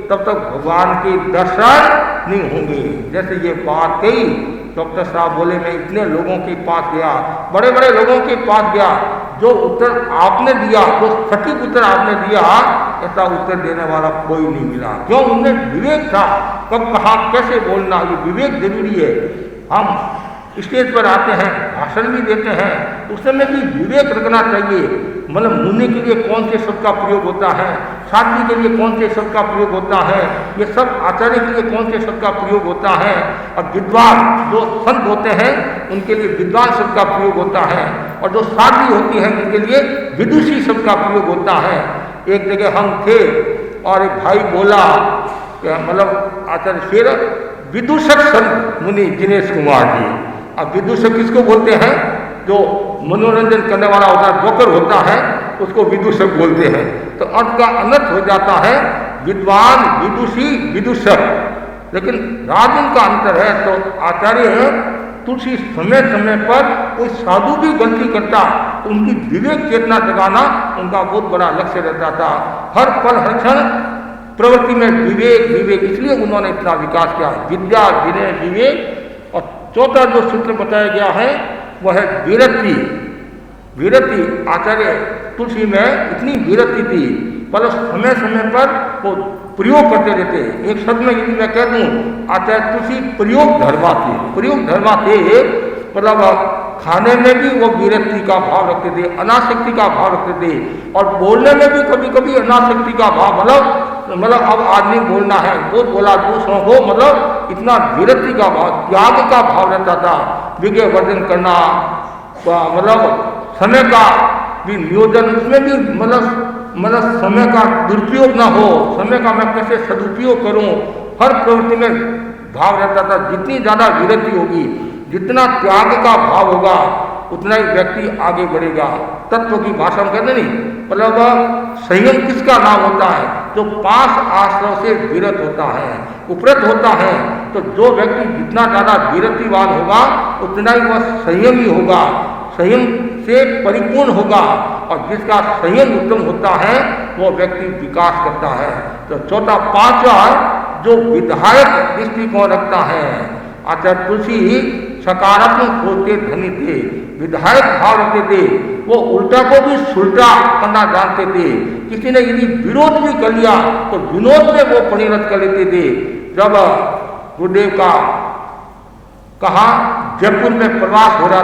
तब तक भगवान के दर्शन नहीं होंगे। जैसे ये बात कही, डॉक्टर साहब बोले मैं इतने लोगों के पास गया, बड़े बड़े लोगों के पास गया, जो उत्तर आपने दिया, जो सटीक उत्तर आपने दिया, ऐसा उत्तर देने वाला कोई नहीं मिला। क्यों? उनमें विवेक था, कब कहाँ कैसे बोलना, ये विवेक जरूरी है। हम स्टेज पर आते हैं, भाषण भी देते हैं, उस समय भी विवेक रखना चाहिए। मतलब मुनि के लिए कौन से शब्द का प्रयोग होता है, साध्वी के लिए कौन से शब्द का प्रयोग होता है, ये सब आचार्य के लिए कौन से शब्द का प्रयोग होता है, और विद्वान जो संत होते हैं उनके लिए विद्वान शब्द का प्रयोग होता है, और जो साध्वी होती है उनके लिए विदुषी शब्द का प्रयोग होता है। एक जगह हम थे और एक भाई बोला, मतलब आचार्य फिर विदूषक संत मुनि दिनेश कुमार जी। अब विदूषक किसको बोलते हैं? जो मनोरंजन करने वाला होता है, जोकर होता है, उसको विदूषक बोलते हैं। तो अर्थ का अनर्थ हो जाता है विद्वान, विदुषी, विदूषक। लेकिन राजन का अंतर है। तो आचार्य तुलसी समय समय पर कोई साधु भी गलती करता तो उनकी विवेक चेतना जगाना उनका बहुत बड़ा लक्ष्य रहता था। हर पल हर क्षण प्रवृत्ति में विवेक विवेक, इसलिए उन्होंने इतना विकास किया। विद्या, विनय, विवेक। और चौथा जो सूत्र बताया गया है वह है वीरति। वीरति आचार्य तुलसी में इतनी वीरति थी, पर समय समय पर वो प्रयोग करते रहते। एक शब्द में यदि मैं कह दूं, आचार्य तुलसी प्रयोग धर्मा थे। प्रयोग धर्मा थे मतलब खाने में भी वो वीरति का भाव रखते थे, अनासक्ति का भाव रखते थे, और बोलने में भी कभी कभी अनासक्ति का भाव, मतलब अब आदमी बोलना है, वो बोला दूसरों को, मतलब इतना वीरति का भाव, त्याग का भाव रहता था। विज्ञ वर्जन करना, मतलब समय का भी नियोजन, उसमें भी मतलब समय का दुरुपयोग ना हो, समय का मैं कैसे सदुपयोग करूं, हर प्रवृत्ति में भाव रहता था। जितनी ज़्यादा वीरति होगी, जितना त्याग का भाव होगा, उतना ही व्यक्ति आगे बढ़ेगा। तत्व की भाषा में कहते नहीं, मतलब संयम किसका नाम होता है? जो 5 आश्रम से विरत होता है, उपरत होता है। तो जो व्यक्ति जितना ज़्यादा विरतिवान होगा उतना ही वह संयमी होगा, संयम से परिपूर्ण होगा, और जिसका संयम उत्तम होता है वो व्यक्ति विकास करता है। तो चौथा, पांचवा जो विधायक दृष्टिकोण रखता है, आचार्य तुलसी सकारात्मक सोच के धनी थे, विधायक भाव रखते थे। वो उल्टा को भी सुलटा करना जानते थे। किसी ने यदि विरोध भी कर लिया तो विनोद में वो परिणत कर लेते थे। जब गुरुदेव का कहा जयपुर में प्रवास हो रहा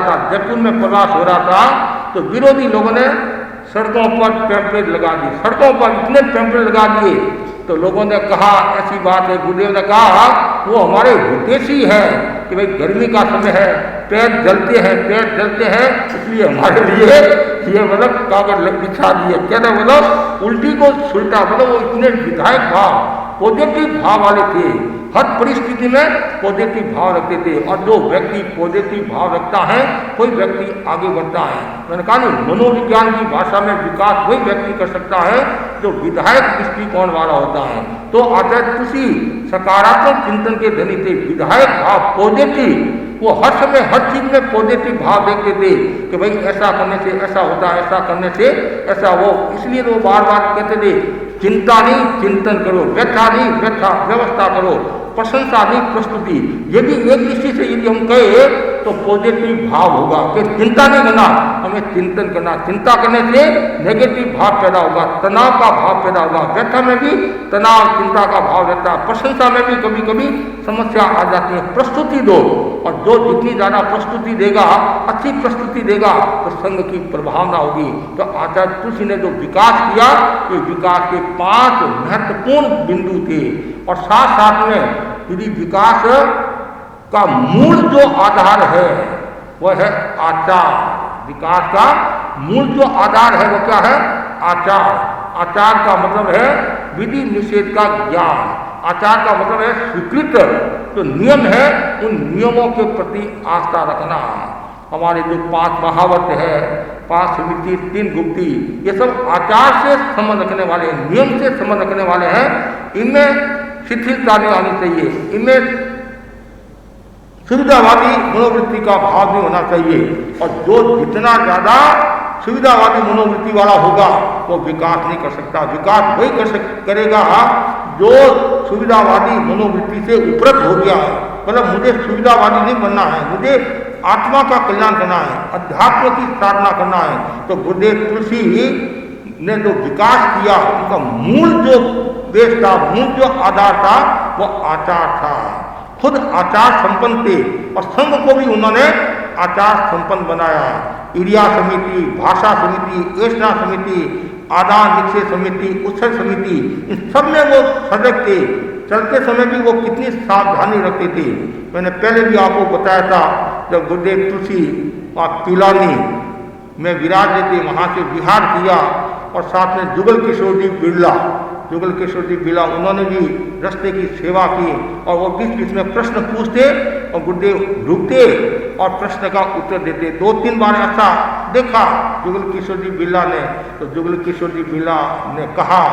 था, तो विरोधी लोगों ने सड़कों पर पैम्पलेट लगा दिए, सड़कों पर इतने पैम्पलेट लगा दिए। तो लोगों ने कहा ऐसी बात है, गुरुदेव ने कहा वो हमारे हितैषी है कि भाई गर्मी का समय है, पैर जलते हैं, इसलिए हमारे लिए ये मतलब कागज बिछा दिए। कहते मतलब उल्टी को सुलटा, मतलब वो इतने विधायक भाव, पॉजिटिव भाव वाले थे, हर परिस्थिति में पॉजिटिव भाव रखते थे। और जो व्यक्ति पॉजिटिव भाव रखता है कोई व्यक्ति आगे बढ़ता है। मैंने कहा नहीं, मनोविज्ञान की भाषा में विकास वही व्यक्ति कर सकता है जो विधायक दृष्टिकोण वाला होता है। तो आचार्य तुलसी सकारात्मक चिंतन के धनी थे, विधायक भाव पॉजिटिव, वो हर समय हर चीज में पॉजिटिव भाव देखते थे कि भाई ऐसा करने से ऐसा होता है, ऐसा करने से ऐसा हो। इसलिए वो बार बार कहते थे चिंता नहीं चिंतन करो, व्यथा नहीं व्यथा व्यवस्था करो, प्रशंसा नहीं प्रस्तुति। यदि एक दृष्टि से यदि हम कहे तो पॉजिटिव भाव होगा कि चिंता नहीं करना, हमें चिंतन करना। चिंता करने से नेगेटिव भाव पैदा होगा, तनाव का भाव पैदा होगा। व्यथा में भी तनाव चिंता का भाव रहता है, प्रशंसा में भी कभी कभी समस्या आ जाती है। प्रस्तुति दो, और जो जितनी ज़्यादा प्रस्तुति देगा, अच्छी प्रस्तुति देगा, तो संघ की प्रभावना होगी। तो आचार्य तुलसी ने जो विकास किया, ये विकास के 5 महत्वपूर्ण बिंदु थे। और साथ साथ में यदि विकास का मूल जो आधार है वह है आचार। विकास का मूल जो आधार है वो क्या है? आचार। आचार का मतलब है विधि निषेध का ज्ञान। आचार का मतलब है स्वीकृत जो नियम है उन नियमों के प्रति आस्था रखना। हमारे जो 5 महावत है, 5 स्मृति, 3 गुप्ती, ये सब आचार से संबंध रखने वाले, नियम से संबंध रखने वाले हैं। इनमें शिथिलता नहीं आनी चाहिए, इनमें सुविधावादी मनोवृत्ति का भाव भी होना चाहिए। और जो जितना ज़्यादा सुविधावादी मनोवृत्ति वाला होगा वो विकास नहीं कर सकता। विकास वही करेगा जो सुविधावादी मनोवृत्ति से उपरत हो गया है। मतलब मुझे सुविधावादी नहीं बनना है, मुझे आत्मा का कल्याण करना है, अध्यात्म की साधना करना है। तो गुरुदेव तुलसी ने जो विकास किया उनका मूल जो बेस था, मूल जो आधार था वो आचार था। खुद आचार संपन्न थे और संघ को भी उन्होंने आचार संपन्न बनाया। इरिया समिति, भाषा समिति, ऐसा समिति, आदान निश्चय समिति, उत्सव समिति, इन सब में वो सजग थे। चलते समय भी वो कितनी सावधानी रखते थे। मैंने पहले भी आपको बताया था, जब गुरुदेव तुलसी वहाँ पिलानी में विराज थे, वहाँ से विहार किया। और साथ में जुगल किशोर जी बिरला, जुगल किशोर जी बिरला, उन्होंने भी रास्ते की सेवा की। और वो बीच बीच में प्रश्न पूछते और गुरुदेव रुकते और प्रश्न का उत्तर देते। 2-3 बार ऐसा देखा जुगल किशोर जी बिरला ने। तो जुगल किशोर जी बिरला ने कहा,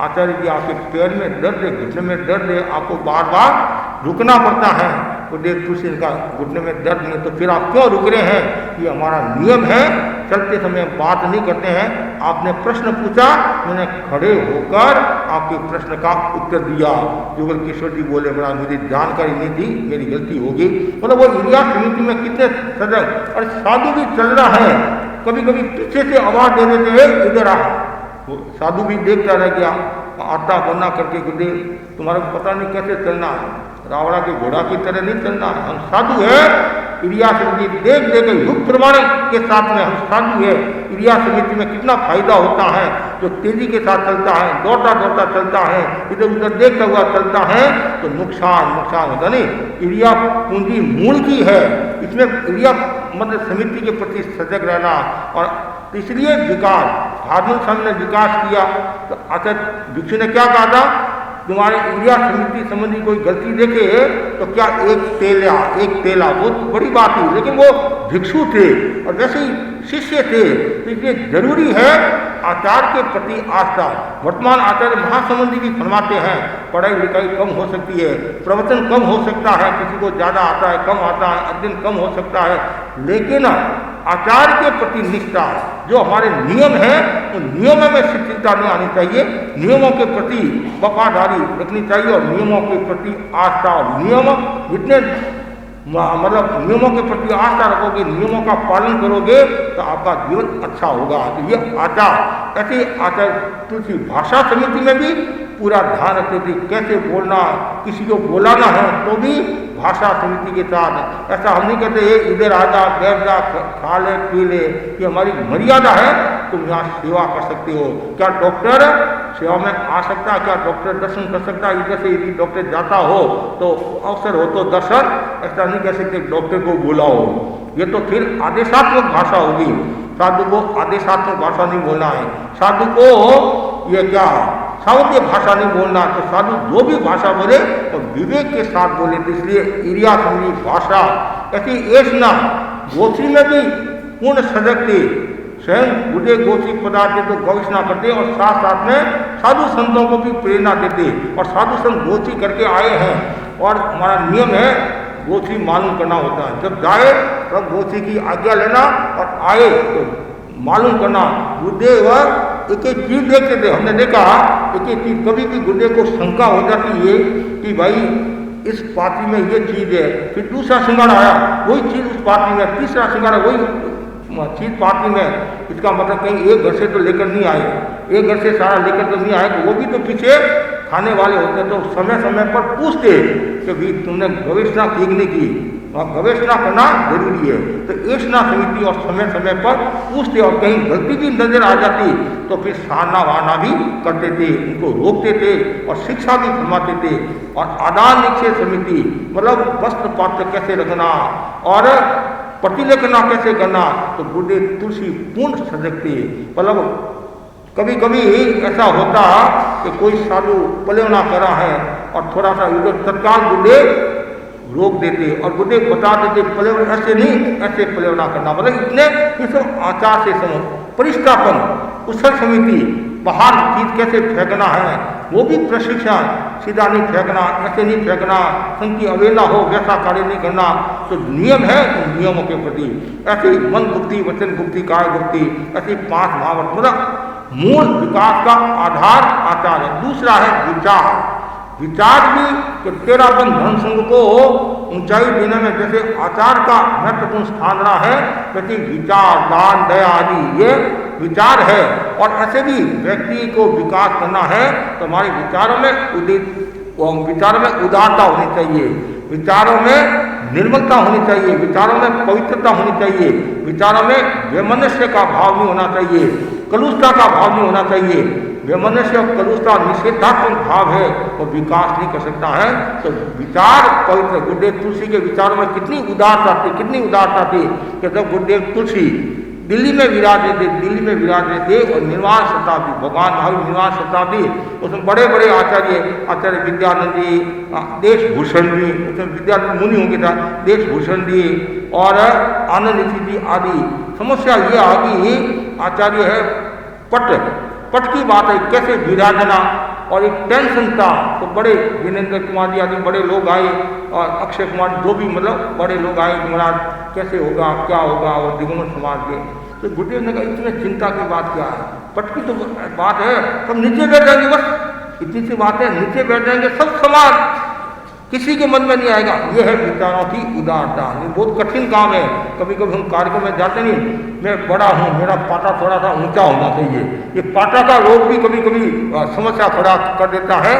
आचार्य जी आपके पैर में दर्द है, घुटने में दर्द है, आपको बार बार रुकना पड़ता है। गुरुदेव तुलसी का घुटने में दर्द नहीं, तो फिर आप क्यों रुक रहे हैं? ये हमारा नियम है, चलते समय बात नहीं करते हैं। आपने प्रश्न पूछा, मैंने खड़े होकर आपके प्रश्न का उत्तर दिया। जुगल किशोर जी बोले, बड़ा मुझे जानकारी नहीं थी, मेरी गलती होगी। मतलब वो इरिया समिति में कितने सजग। और साधु भी चल रहा है, कभी कभी पीछे से आवाज दे देते हैं इधर आ। साधु भी देखता रह गया, आता बना करके, गुरुदेव तुम्हारा पता नहीं कैसे चलना है, रावड़ा के घोड़ा की तरह नहीं चलना है, हम साधु है। इरिया समिति देख देख युग प्रमाण के साथ में हम साधु है। इरिया समिति में कितना फायदा होता है, जो तेजी के साथ चलता है, दौड़ता दौड़ता चलता है, इधर उधर देखता हुआ चलता है तो नुकसान होता नहीं। इरिया पूंजी मूल की है, इसमें इरिया मतलब समिति के प्रति सजग रहना। और इसलिए विकास, हार्मोन संघ ने विकास किया। तो आचार्य भिक्षु ने क्या कहा था, तुम्हारे इरिया समिति संबंधी कोई गलती देखे तो क्या एक तेला बहुत बड़ी बात थी, लेकिन वो भिक्षु थे और वैसे ही शिष्य थे। तो इसलिए जरूरी है आचार के प्रति आस्था। वर्तमान आचार्य महासंबंधी भी फरमाते हैं, पढ़ाई लिखाई कम हो सकती है, प्रवचन कम हो सकता है, किसी को ज़्यादा आता है, कम आता है, अध्ययन कम हो सकता है, लेकिन आचार के प्रति निष्ठा, जो हमारे नियम है उन नियमों में शिथिलता नहीं आनी चाहिए। नियमों के प्रति वफादारी रखनी चाहिए और नियमों के प्रति आस्था। और नियम जितने मतलब नियमों के प्रति आस्था रखोगे, नियमों का पालन करोगे तो आपका जीवन अच्छा होगा। तो ये आचार, ऐसे आचार तुलसी भाषा समिति में भी पूरा ध्यान रखते थे, कैसे बोलना, किसी को बुलाना है तो भी भाषा समिति के साथ। ऐसा हम नहीं कहते ये इधर आ जा, बैठ जा, खा ले पी ले, ये हमारी मर्यादा है। तुम यहाँ सेवा कर सकते हो। क्या डॉक्टर सेवा में आ सकता है? क्या डॉक्टर दर्शन कर सकता है? इधर से यदि डॉक्टर जाता हो तो अवसर हो तो दर्शन, ऐसा नहीं कह सकते डॉक्टर को बुलाओ। ये तो फिर आदेशात्मक भाषा होगी। साधु को आदेशात्मक भाषा नहीं बोलना है। साधु को ये क्या सावध्य भाषा नहीं बोलना। तो साधु जो भी भाषा बोले तो विवेक के साथ बोले। तो इसलिए इरिया समझी भाषा ऐसी ऐसना गोत्री में भी पूर्ण सजगते स्वयं बुढ़े गोत्री पदार्थ तो गवेषणा करते और साथ साथ में साधु संतों को भी प्रेरणा देते। और साधु संत गोत्री करके आए हैं और हमारा नियम है गोत्री मालूम करना होता है। जब जाए तब गोत्री की आज्ञा लेना और आए तो मालूम करना। गुरुदेव एक एक चीज देखते थे, हमने देखा एक एक चीज। कभी भी गुरुदेव को शंका हो जाती है कि भाई इस पार्टी में ये चीज है, फिर दूसरा श्रृंगार आया वही चीज उस पार्टी में, तीसरा श्रृंगार वही चीज पार्टी में। इसका मतलब कहीं एक घर से तो लेकर नहीं आए, एक घर से सारा लेकर तो नहीं आए, तो वो भी तो पीछे खाने वाले होते। तो समय समय पर पूछते कि भाई तुमने गवेषणा की नहीं की, और गवेषणा करना जरूरी है। तो ऐसा समिति और समय समय पर पूछते और कहीं गलती भी नजर आ जाती तो फिर सारना वारना भी करते थे, उनको रोकते थे और शिक्षा भी फरमाते थे। और आदान निक्षेप समिति मतलब वस्त्र पात्र कैसे रखना और प्रतिलेखना कैसे करना, तो गुरुदेव तुलसी पूर्ण सजगते। मतलब कभी कभी ऐसा होता कि कोई साधु पलेवना करा है और थोड़ा सा इधर तत्काल गुरुदेव रोक देते और गुरुदेव बता देते पलेवना ऐसे नहीं, ऐसे पलेवना करना। मतलब इतने इस आचार से समझ परिष्ठापन उत्सव समिति बाहर चीज कैसे फेंकना है वो भी प्रशिक्षण। सीधा नहीं फेंकना, ऐसे नहीं फेंकना, संग की अवहेलना हो वैसा कार्य नहीं करना। तो नियम है तो नियमों के प्रति ऐसे मन गुप्ती, वचन गुप्ती, काय गुप्ती, ऐसी 5 महावर्त। मतलब मूल विकास का आधार आचार है। दूसरा है विचार। विचार भी कि तेरापन धर्म संघ को ऊंचाई देने में जैसे आचार का महत्वपूर्ण स्थान रहा है, वैसे विचार, दान, दया आदि ये विचार है। और ऐसे भी व्यक्ति को विकास करना है तो हमारे विचारों में उदारता होनी चाहिए, विचारों में निर्मलता होनी चाहिए, विचारों में पवित्रता होनी चाहिए, विचारों में वैमनस्य का भाव नहीं होना चाहिए, कलुषता का भाव नहीं होना चाहिए। वैमनस्य और कलुषता निषेधात्मक भाव है और विकास नहीं कर सकता है। तो विचार पवित्र। गुरुदेव तुलसी के विचारों में कितनी उदारता थी, कितनी उदारता थी कि जब गुरुदेव तुलसी दिल्ली में विराज रहे थे और निर्वाण शताब्दी, भगवान महावीर निर्वाण शताब्दी, उसमें बड़े बड़े आचार्य विद्यानंद जी, देशभूषण जी, उसमें विद्यानंद मुनि होंगे था, देशभूषण जी और आनंद ऋषि जी आदि। समस्या ये आ गई आचार्य है पट की बात है कैसे विराजना और एक टेंशन था। तो बड़े जिनेंद्र कुमार जी आदि बड़े लोग आए और अक्षय कुमार जो भी मतलब बड़े लोग आए, महाराज कैसे होगा, क्या होगा, और दिगंबर समाज के। तो गुरुदेव ने कहा इसमें चिंता की बात क्या है, पट की तो बात है, सब नीचे बैठ जाएंगे, बस इतनी सी बात है, नीचे बैठ जाएंगे सब समाज, किसी के मन में नहीं आएगा। यह है विचारों की उदारता। ये बहुत कठिन काम है। कभी कभी हम कार्यक्रम में जाते नहीं, मैं बड़ा हूँ, मेरा पाटा थोड़ा सा ऊंचा होना चाहिए, ये पाटा का रोग भी कभी कभी समस्या खड़ा कर देता है।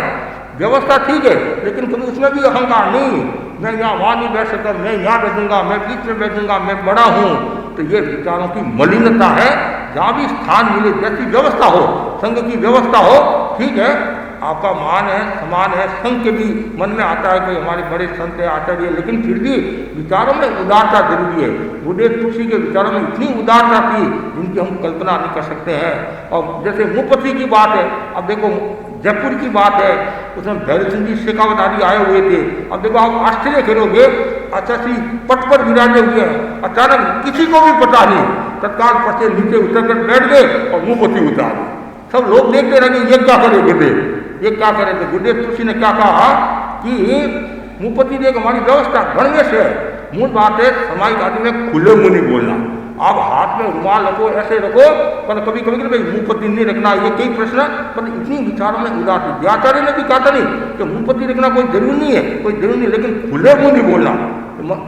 व्यवस्था ठीक है लेकिन कभी उसमें भी अहंकार नहीं, मैं यहाँ वहाँ नहीं बैठ सकता, मैं यहाँ बैठूंगा, मैं बीच में बैठूंगा, मैं बड़ा हूँ। तो ये विचारों की मलिनता है। जहाँ भी स्थान मिले, जैसी व्यवस्था हो, संघ की व्यवस्था हो, ठीक है, आपका मान है, समान है, संघ के भी मन में आता है कि हमारे बड़े संत है, आचार्य, लेकिन फिर भी विचारों में उदारता जरूरी है। गुरुदेव तुलसी के विचारों में इतनी उदारता थी जिनकी हम कल्पना नहीं कर सकते हैं। और जैसे मुपति की बात है, अब देखो जयपुर की बात है, उसमें भैरव सिंह जी शेखावत आदि आए हुए थे। अब देखो आप आश्चर्य करोगे, आचार्य पट पर विराजे हुए हैं, अचानक किसी को भी पता नहीं, तत्काल पट से नीचे उतर कर बैठ गए और मुपति उतार। सब लोग देखते रहे ये क्या करे गुरुदेव, ये क्या करे। तो गुरुदेव तुलसी ने क्या कहा कि मुपति देख हमारी व्यवस्था गणवेश है। मूल बात है समाज आदमी में खुले मुंह नहीं बोलना। आप हाथ में रुमाल रखो, ऐसे रखो, पर कभी कभी भाई मुंहपत्ती नहीं रखना, ये कई प्रश्न। पर इतनी विचारों में उदार थी। आचार्य ने भी कहा था नहीं कि मुंहपत्ती रखना कोई जरूरी नहीं है, कोई जरूरी नहीं, लेकिन खुले मुंह नहीं बोलना,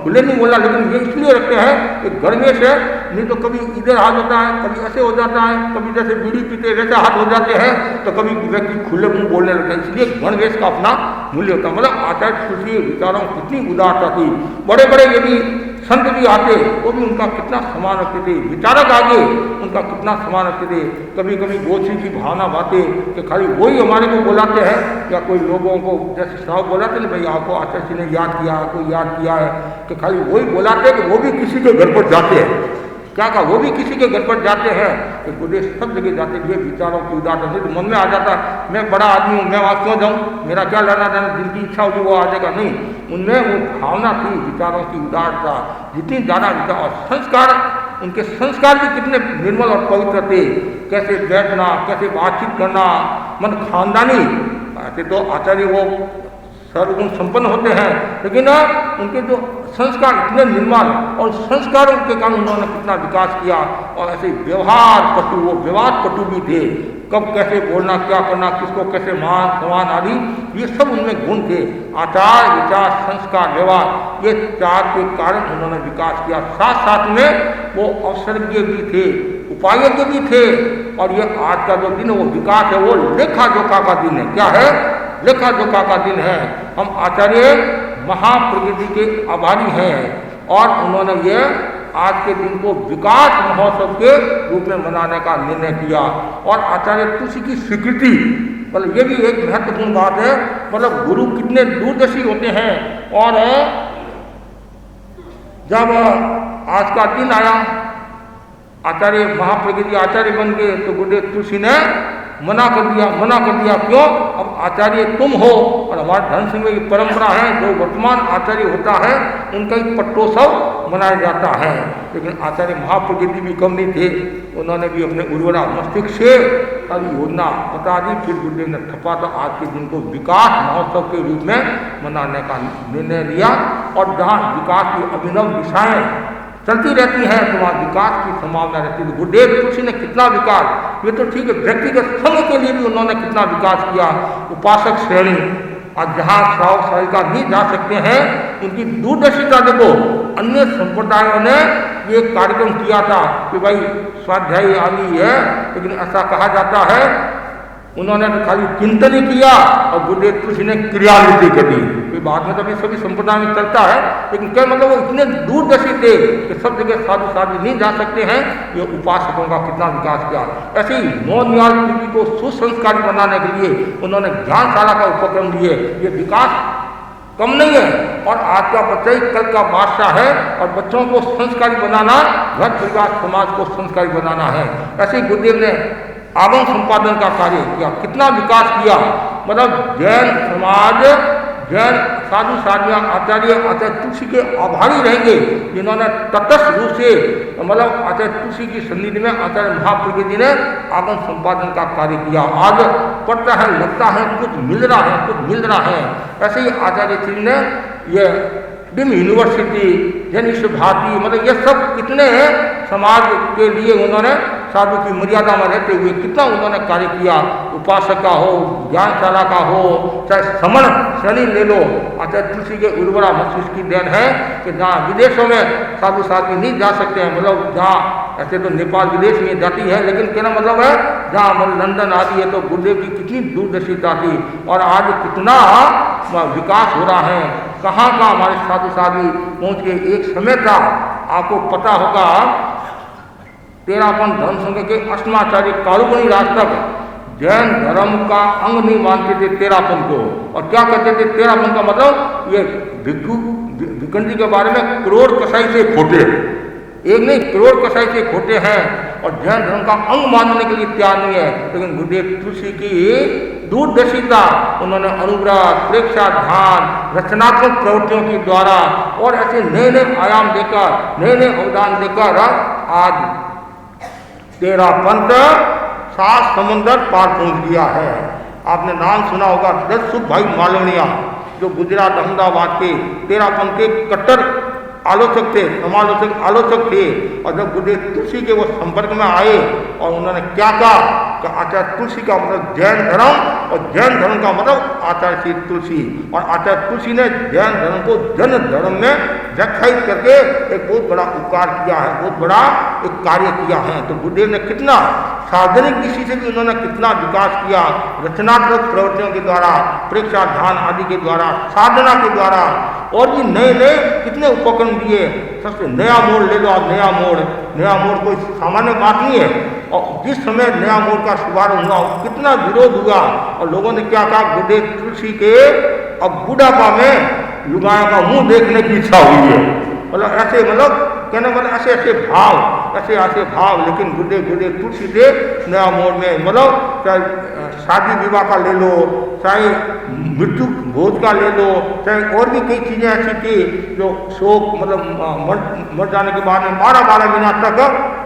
खुले नहीं बोलना। लेकिन ये इसलिए रखते हैं कि गणवेश है, नहीं तो कभी इधर हाथ होता है, कभी ऐसे हो जाता है, कभी जैसे बीड़ी पीते वैसे हाथ हो जाते हैं, तो कभी व्यक्ति खुले मुंह बोलने लगता है। इसलिए गणवेश का अपना मूल्य होता है। मतलब आचार्य तुलसी विचारों कितनी उदारता थी। बड़े बड़े यदि संत भी आते वो भी उनका कितना सम्मान रखते थे, विचारक आगे उनका कितना सम्मान रखते थे। कभी कभी गोची की भावना बातें कि खाली वही हमारे को बुलाते हैं, या कोई लोगों को जैसे साहब बुलाते ना, भाई आपको आचार्य जी ने याद किया, कोई याद किया है, कि खाली वही बुलाते हैं कि वो भी किसी के घर पर जाते हैं। क्या का वो भी किसी के घर पर जाते हैं कि गुरुदेव सब जगह जाते हुए विचारों की उदारता तो मन में आ जाता है मैं बड़ा आदमी हूँ, मैं वहाँ क्यों जाऊँ, मेरा क्या लेना देना, जिनकी इच्छा होगी वो आ जाएगा। नहीं, उनमें वो भावना थी विचारों की उदारता, जितनी ज़्यादा विचार और संस्कार, उनके संस्कार भी कितने निर्मल और पवित्र थे, कैसे बैठना, कैसे बातचीत करना, मन खानदानी। ऐसे तो आचार्य वो सर्वगुण संपन्न होते हैं, लेकिन उनके जो संस्कार इतने निर्मल और संस्कारों के कारण उन्होंने कितना विकास किया। और ऐसे व्यवहार पटु, वो व्यवहार पटु भी थे, कब कैसे बोलना, क्या करना, किसको कैसे मान सम्मान आदि, ये सब उनमें गुण थे। आचार विचार संस्कार व्यवहार ये चार के कारण उन्होंने विकास किया। साथ साथ में वो अवसर्गीय भी थे, उपायज्ञ भी थे। और ये आज का जो दिन वो विकास है वो लेखा जोखा का दिन है। क्या है? लेखा जोखा का दिन है। हम आचार्य महाप्रगति के आभारी हैं और उन्होंने ये आज के दिन को विकास महोत्सव के रूप में मनाने का निर्णय किया। और आचार्य तुलसी की स्वीकृति, मतलब ये भी एक महत्वपूर्ण बात है। मतलब गुरु कितने दूरदर्शी होते हैं। और जब आज का दिन आया, आचार्य महाप्रगति आचार्य बन गए, तो गुरुदेव तुलसी ने मना कर दिया। क्यों? अब आचार्य तुम हो। और हमारे धन सिंह में परंपरा है, जो वर्तमान आचार्य होता है उनका ही पट्टोत्सव मनाया जाता है। लेकिन आचार्य महाप्रगति भी कम नहीं थे, उन्होंने भी अपने उर्वरा मस्तिष्क से सारी योजना बता दी। फिर गुरुदेव ने थपा तो आज के दिन को विकास महोत्सव के रूप में मनाने का निर्णय लिया। और जहाँ विकास की अभिनव दिशाएं चलती रहती हैं तो वहाँ विकास की संभावना रहती है। गुरुदेव तुलसी ने कितना विकास, ये तो ठीक है, व्यक्तिगत संघ के लिए भी उन्होंने कितना विकास किया। उपासक श्रेणी, और जहाँ श्रावक श्राविका नहीं जा सकते हैं, उनकी दूरदर्शिता देखो। अन्य संप्रदायों ने ये कार्यक्रम किया था कि भाई स्वाध्यायी आदि है, लेकिन ऐसा कहा जाता है उन्होंने तो खाली चिंतन ही किया और गुरुदेव तुलसी ने क्रियानिधि कर दी। कोई बाद में तो अभी सभी संप्रदाय में चलता है, लेकिन क्या मतलब वो इतने दूरदर्शी थे कि सब जगह साधु साधु नहीं जा सकते हैं। ये उपासकों का कितना विकास किया। ऐसे ही नौनिहाल पीढ़ी को सुसंस्कारी बनाने के लिए उन्होंने ज्ञानशाला का उपक्रम लिए। ये विकास कम नहीं है। और आज का बच्चा ही कल का बादशाह है। और बच्चों को संस्कारी बनाना, घर परिवार समाज को संस्कारी बनाना है। ऐसे ही गुरुदेव ने आगम संपादन का कार्य किया, कितना विकास किया। मतलब जैन समाज, जैन साधु साधियाँ आचार्य तुलसी के आभारी रहेंगे, जिन्होंने तटस्थ रूप से मतलब आचार्य तुलसी की सन्निधि में आचार्य महाप्रगति ने आगम संपादन का कार्य किया। आज पड़ता है, लगता है कुछ मिल रहा है। ऐसे ही आचार्य श्री ने ये डिम यूनिवर्सिटी, जनिष्ठ भारती, मतलब ये सब कितने समाज के लिए उन्होंने साधु की मर्यादा में रहते हुए कितना उन्होंने कार्य किया। उपासक का हो, ज्ञानशाला का हो, चाहे समण श्रेणी ले लो, आचार्य तुलसी के उर्वरा मस्तिष्क की देन है कि जहाँ विदेशों में साधु साधु नहीं जा सकते हैं, मतलब जहाँ ऐसे तो नेपाल विदेश में जाती है, लेकिन कहना मतलब है जहाँ मतलब लंदन आदि है, तो गुरुदेव की कितनी दूरदर्शिता थी। और आज कितना विकास हो रहा है, कहाँ हमारे साधु साधु पहुँच के। एक समय था, आपको पता होगा, तेरापन धर्म संघ के अष्टमाचार्य कारुमणि राज तक जैन धर्म का अंग नहीं मानते थे तेरापन को। और क्या कहते थे तेरापन का मतलब, ये भिक्षु भिकंडी के बारे में करोड़ कसाई से खोटे, एक नहीं करोड़ कसाई से खोटे हैं और जैन धर्म का अंग मानने के लिए तैयार नहीं है। लेकिन गुरुदेव तुलसी की दूरदर्शिता, उन्होंने अनुव्रत, प्रेक्षा, ध्यान, रचनात्मक प्रवृत्तियों के द्वारा और ऐसे नए नए आयाम देकर, नए नए अवदान देकर आज तेरा पंथ 7 समुंदर पार पहुंच गया है। आपने नाम सुना होगा दससुख भाई मालवणिया, जो गुजरात अहमदाबाद के तेरा पंथ के कट्टर आलोचक थे, समालोचक आलोचक थे। और जब गुरुदेव तुलसी के वो संपर्क में आए और उन्होंने क्या कहा कि आचार्य तुलसी का मतलब जैन धर्म और जैन धर्म का मतलब आचार्य श्री तुलसी। और आचार्य तुलसी ने जैन धर्म को जन धर्म में व्याख्यायित करके एक बहुत बड़ा उपकार किया है, बहुत बड़ा एक कार्य किया है। तो गुरुदेव ने कितना सार्वजनिक दृष्टि से भी उन्होंने कितना विकास किया, रचनात्मक प्रवृत्तियों के द्वारा, प्रेक्षा ध्यान आदि के द्वारा, साधना के द्वारा, और भी नए नए कितने उपक्रम दिए। सबसे नया मोड़ ले लो आप, नया मोड़ कोई सामान्य बात नहीं है। और जिस समय नया मोड़ का शुभारंभ हुआ, कितना विरोध हुआ और लोगों ने क्या कहा, गुरुदेव तुलसी के अब बुढ़ापा में लुगायों का मुंह देखने की इच्छा हुई है। मतलब ऐसे मतलब कहने वाले ऐसे ऐसे भाव, लेकिन गुरुदेव तुलसी दे नया मोड़ में, मतलब चाहे शादी विवाह का ले लो, चाहे मृत्यु भोज का ले लो, चाहे और भी कई चीज़ें ऐसी थी जो शोक, मतलब मर जाने के बाद में 12 मिनट तक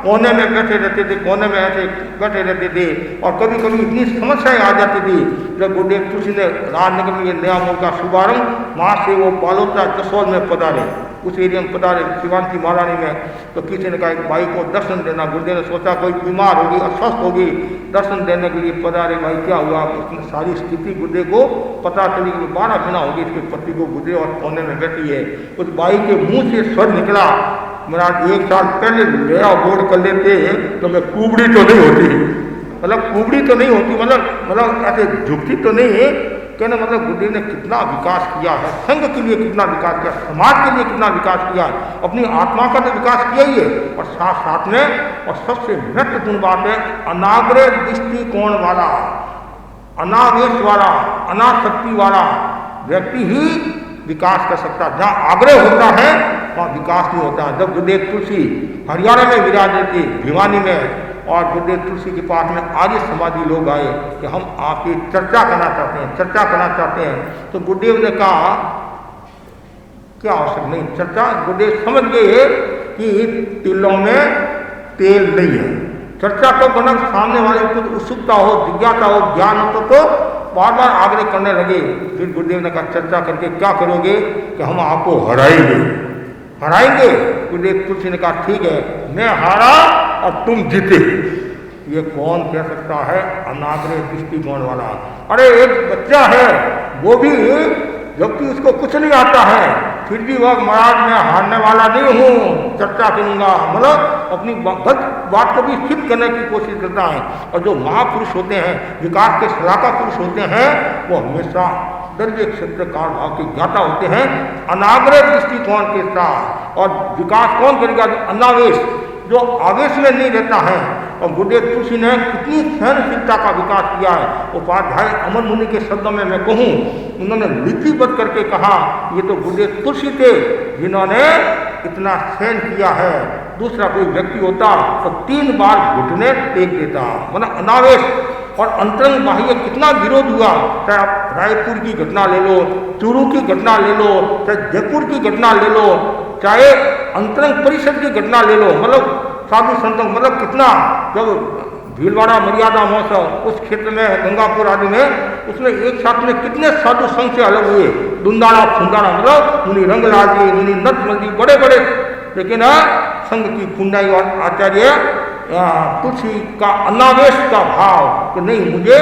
कोने में बैठे रहते थे, कोने में ऐसे बैठे रहते थे। और कभी कभी इतनी समस्याएं आ जाती थी जब गुरुदेव तुलसी ने राजनगर में ये नया मोड़ का शुभारंभ, वहाँ से वो बालोतरा जसोल में पधारे, उस एरिया में पधारे शिवांती महारानी में। तो किसी ने कहा एक भाई को दर्शन देना, गुरुदेव ने सोचा कोई बीमार होगी, अस्वस्थ होगी, दर्शन देने के लिए पधारे। भाई क्या हुआ, उसकी सारी स्थिति गुरुदेव को पता चली कि 12 महीना होगी इसके पति को गुरुदेव और कोने में बैठी है। उस भाई के मुंह से स्वर निकला, महाराज 1 साल पहले नया बोर्ड कर लेते तो मैं कुबड़ी तो नहीं होती, मतलब ऐसे झुकती तो नहीं है। कहने मतलब गुरुदेव ने कितना विकास किया है, संघ के लिए कितना विकास किया, समाज के लिए कितना विकास किया, अपनी आत्मा का तो विकास किया ही है, और साथ साथ में और सबसे महत्वपूर्ण बात है अनाग्रह दृष्टिकोण वाला, अनावेश वाला, अनासक्ति वाला व्यक्ति ही विकास कर सकता है। जहाँ आग्रह होता है वहाँ विकास नहीं होता। जब गुरुदेव तुलसी हरियाणा में विराज थे, भिवानी में, और गुरुदेव तुलसी के पास में आर्य समाजी लोग आए कि हम आपकी चर्चा करना चाहते हैं, तो गुरुदेव ने कहा क्या आवश्यक नहीं चर्चा। गुरुदेव समझ गए कि तिलों में तेल नहीं है। चर्चा तो बना सामने वाले को उत्सुकता हो, जिज्ञासा हो, ज्ञान हो तो बार बार आग्रह करने लगे। फिर गुरुदेव ने कहा चर्चा करके क्या करोगे कि हम आपको हराएंगे। गुरुदेव तुलसी ने कहा ठीक है, मैं हारा और तुम जीते। ये कौन कह सकता है, अनाग्रह दृष्टिकोण वाला। अरे एक बच्चा है, वो भी जबकि उसको कुछ नहीं आता है, फिर भी वह महाराज मैं हारने वाला नहीं हूँ, चर्चा करूँगा, मतलब अपनी गलत बात को भी सिद्ध करने की कोशिश करता है। और जो महापुरुष होते हैं, विकास के सलाहकार पुरुष होते हैं, वो हमेशा दर्जे क्षेत्र काल भाव के ज्ञाता होते हैं, अनाग्रह दृष्टिकोण के साथ। और विकास कौन करेगा, जो अनावेश, जो आवेश में नहीं रहता है। और गुरुदेव तुलसी ने कितनी सहनशीलता का विकास किया है। उपाध्याय अमर मुनि के शब्दों में मैं कहूँ, उन्होंने लिपिबद्ध करके कहा ये तो गुरुदेव तुलसी थे जिन्होंने इतना सहन किया है। दूसरा कोई व्यक्ति होता तो 3 बार घुटने टेक देता, मतलब अनावेश। और अंतरंग बाह्य कितना विरोध हुआ, चाहे आप रायपुर की घटना ले लो, चूरू की घटना ले लो, चाहे जयपुर की घटना ले लो, चाहे अंतरंग परिषद की घटना ले लो, मतलब साधु संतों, मतलब कितना, जब भीलवाड़ा मर्यादा महोत्सव उस क्षेत्र में गंगापुर आदि में, उसमें एक साथ में कितने साधु संघ से अलग हुए, दुंदाड़ा फुंदाड़ा, मतलब मुनि रंगलाल जी, मुनि नटमल जी, बड़े बड़े, लेकिन संघ की कुंडाई और आचार्य तुलसी का अनावेश का भाव कि नहीं मुझे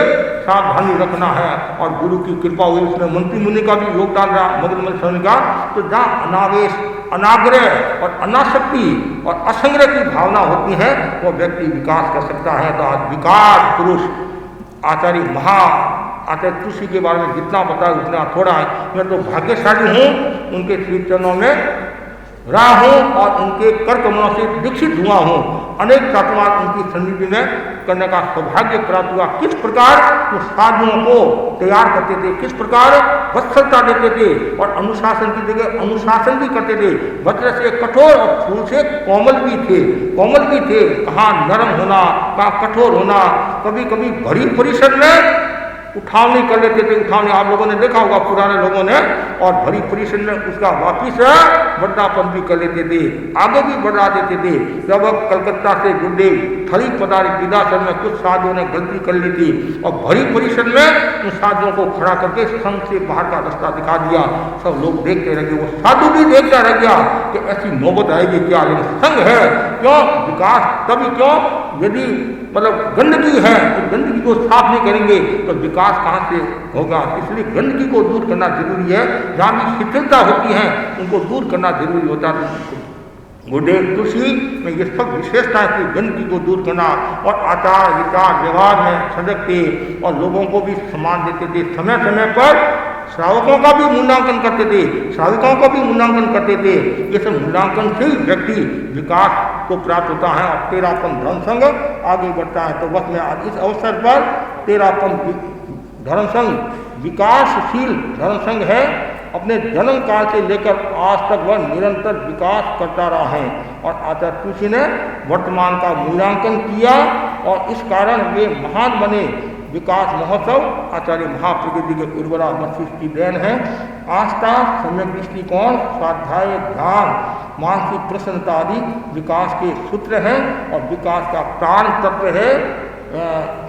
सावधानी रखना है। और गुरु की कृपा हुई, उसमें मंत्री मुनि का भी योगदान रहा, मदनमल स्वामी का। तो जहाँ अनावेश, अनाग्रह और अनासक्ति और असंग्रह की भावना होती है, वो व्यक्ति विकास कर सकता है। तो आज विकास पुरुष आचार्य तुलसी के बारे में जितना बताया उतना थोड़ा है। मैं तो भाग्यशाली हूँ, उनके श्री चरणों में रहा हूँ और उनके कर कमलों से दीक्षित हुआ हूँ। अनेक चातुर्मास उनकी सन्निधि में करने का सौभाग्य प्राप्त हुआ। किस प्रकार वो साधुओं को तैयार करते थे, किस प्रकार वत्सलता देते थे, और अनुशासन की जगह अनुशासन भी करते थे। वज्र से कठोर और फूल से कोमल भी थे। कहाँ नरम होना, कहाँ कठोर होना। कभी कभी भरी परिषद में उठावनी कर लेते थे, उठावनी आप लोगों ने देखा होगा पुराने लोगों ने, और भरी परिषद में उसका वापिस बड़ापन भी कर लेते थे, आगे भी बढ़ा देते थे। जब कलकत्ता से गुरुदेव थली पधारे विदासन में, कुछ साधुओं ने गलती कर ली थी और भरी परिषद में उन साधुओं को खड़ा करके संघ से बाहर का रास्ता दिखा दिया। सब लोग देखते रह गए, वो साधु भी देखता रह गया कि ऐसी नौबत आएगी क्या। लेकिन संघ है, क्यों विकास, तभी क्यों, यदि मतलब गंदगी है तो गंदगी को साफ नहीं करेंगे तो विकास कहाँ से होगा। इसलिए गंदगी को दूर करना जरूरी है, जहाँ भी शिथिलता होती है उनको दूर करना जरूरी होता है। गुरुदेव तुलसी में ये सब विशेषता थी, गंदगी को दूर करना, और आचार विचार व्यवहार में सजग थे और लोगों को भी सम्मान देते थे। समय समय पर श्रावकों का भी मूल्यांकन करते थे, श्राविकाओं का भी मूल्यांकन करते थे। ये सब मूल्यांकन से ही व्यक्ति विकास को प्राप्त होता है और तेरापन धर्म संघ आगे बढ़ता है। तो बस मैं आज इस अवसर पर तेरापन धर्म संघ विकासशील धर्म संघ है, अपने जन्म काल से लेकर आज तक वह निरंतर विकास करता रहा है। और आचार्य तुलसी ने वर्तमान का मूल्यांकन किया और इस कारण वे महान बने। विकास महोत्सव आचार्य महाप्रकृति के उर्वरा मस्तिष्क की देन है। आस्था, सम्यक दृष्टिकोण, स्वाध्याय, ध्यान, मानसिक प्रसन्नता आदि विकास के सूत्र हैं और विकास का प्राण तत्व है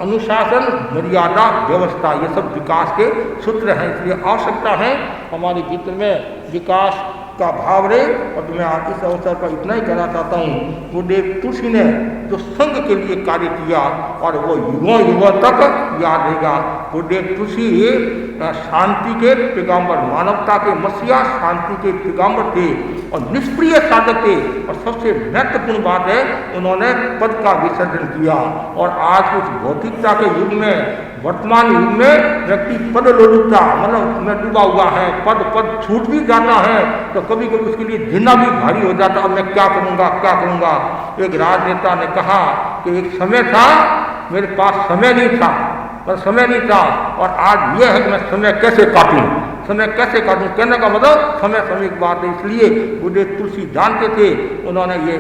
अनुशासन, मर्यादा, व्यवस्था, ये सब विकास के सूत्र हैं। इसलिए आवश्यकता है हमारे भीतर में विकास का भाव रहे। और मैं आज इस अवसर पर इतना ही कहना चाहता हूँ, गुरुदेव तुलसी ने जो संघ के लिए कार्य किया और वो युगों तक याद रहेगा। गुरुदेव तुलसी शांति के पैगंबर, मानवता के मसीहा, शांति के पैगंबर थे और निष्प्रिय साधक थे। और सबसे महत्वपूर्ण बात है, उन्होंने पद का विसर्जन किया। और आज उस भौतिकता के युग में, वर्तमान युग में व्यक्ति पद लोलुपता मतलब में डूबा हुआ है। पद छूट भी जाता है तो कभी कभी उसके लिए जीना भी भारी हो जाता। अब मैं क्या करूँगा। एक राजनेता ने कहा कि एक समय था मेरे पास समय नहीं था और आज यह है कि मैं समय कैसे काटूं। कहने का मतलब समय की बात है। इसलिए गुरुदेव तुलसी जानते थे, उन्होंने ये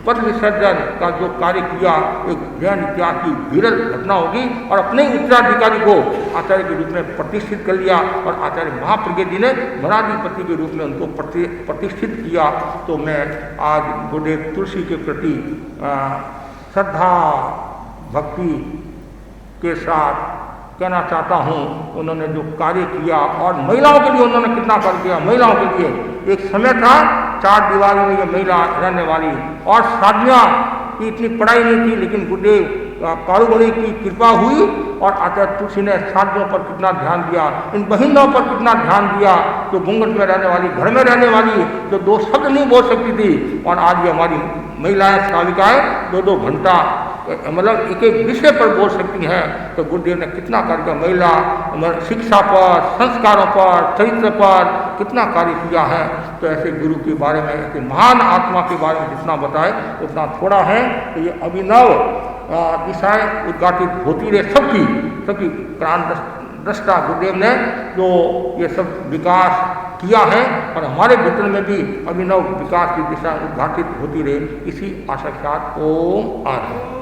पद विसर्जन का जो कार्य किया एक जैन इतिहास की विरल घटना होगी। और अपने उत्तराधिकारी को आचार्य के रूप में प्रतिष्ठित कर लिया और आचार्य महाप्रज्ञ जी ने मराधिपति के रूप में उनको प्रतिष्ठित किया। तो मैं आज गुरुदेव तुलसी के प्रति श्रद्धा भक्ति के साथ कहना चाहता हूँ, उन्होंने जो कार्य किया और महिलाओं के लिए उन्होंने कितना कार्य किया। महिलाओं के लिए एक समय था 4 दीवारों में ये महिला रहने वाली और साधना की इतनी पढ़ाई नहीं थी, लेकिन गुरुदेव कारुमणि की कृपा हुई और आचार्य तुलसी ने साधनों पर कितना ध्यान दिया, इन बहिनों पर कितना ध्यान दिया, जो घूंघट में रहने वाली, घर में रहने वाली, जो 2 शब्द नहीं बोल सकती थी। और आज ये हमारी महिलाएं श्राविकाएं 2-2 घंटा मतलब एक विषय पर बोल सकती हैं। तो गुरुदेव ने कितना कार्य किया, महिला शिक्षा पर, संस्कारों पर, चरित्र पर कितना कार्य किया है। तो ऐसे गुरु के बारे में, ऐसे महान आत्मा के बारे में जितना बताए उतना थोड़ा है। तो ये अभिनव दिशाएं उद्घाटित होती रहे सबकी प्राण दृष्टा गुरुदेव ने जो ये सब विकास किया है और हमारे भीतर में भी अभिनव विकास की दिशा उद्घाटित होती रहे, इसी आशा के साथ ओम आत्मा।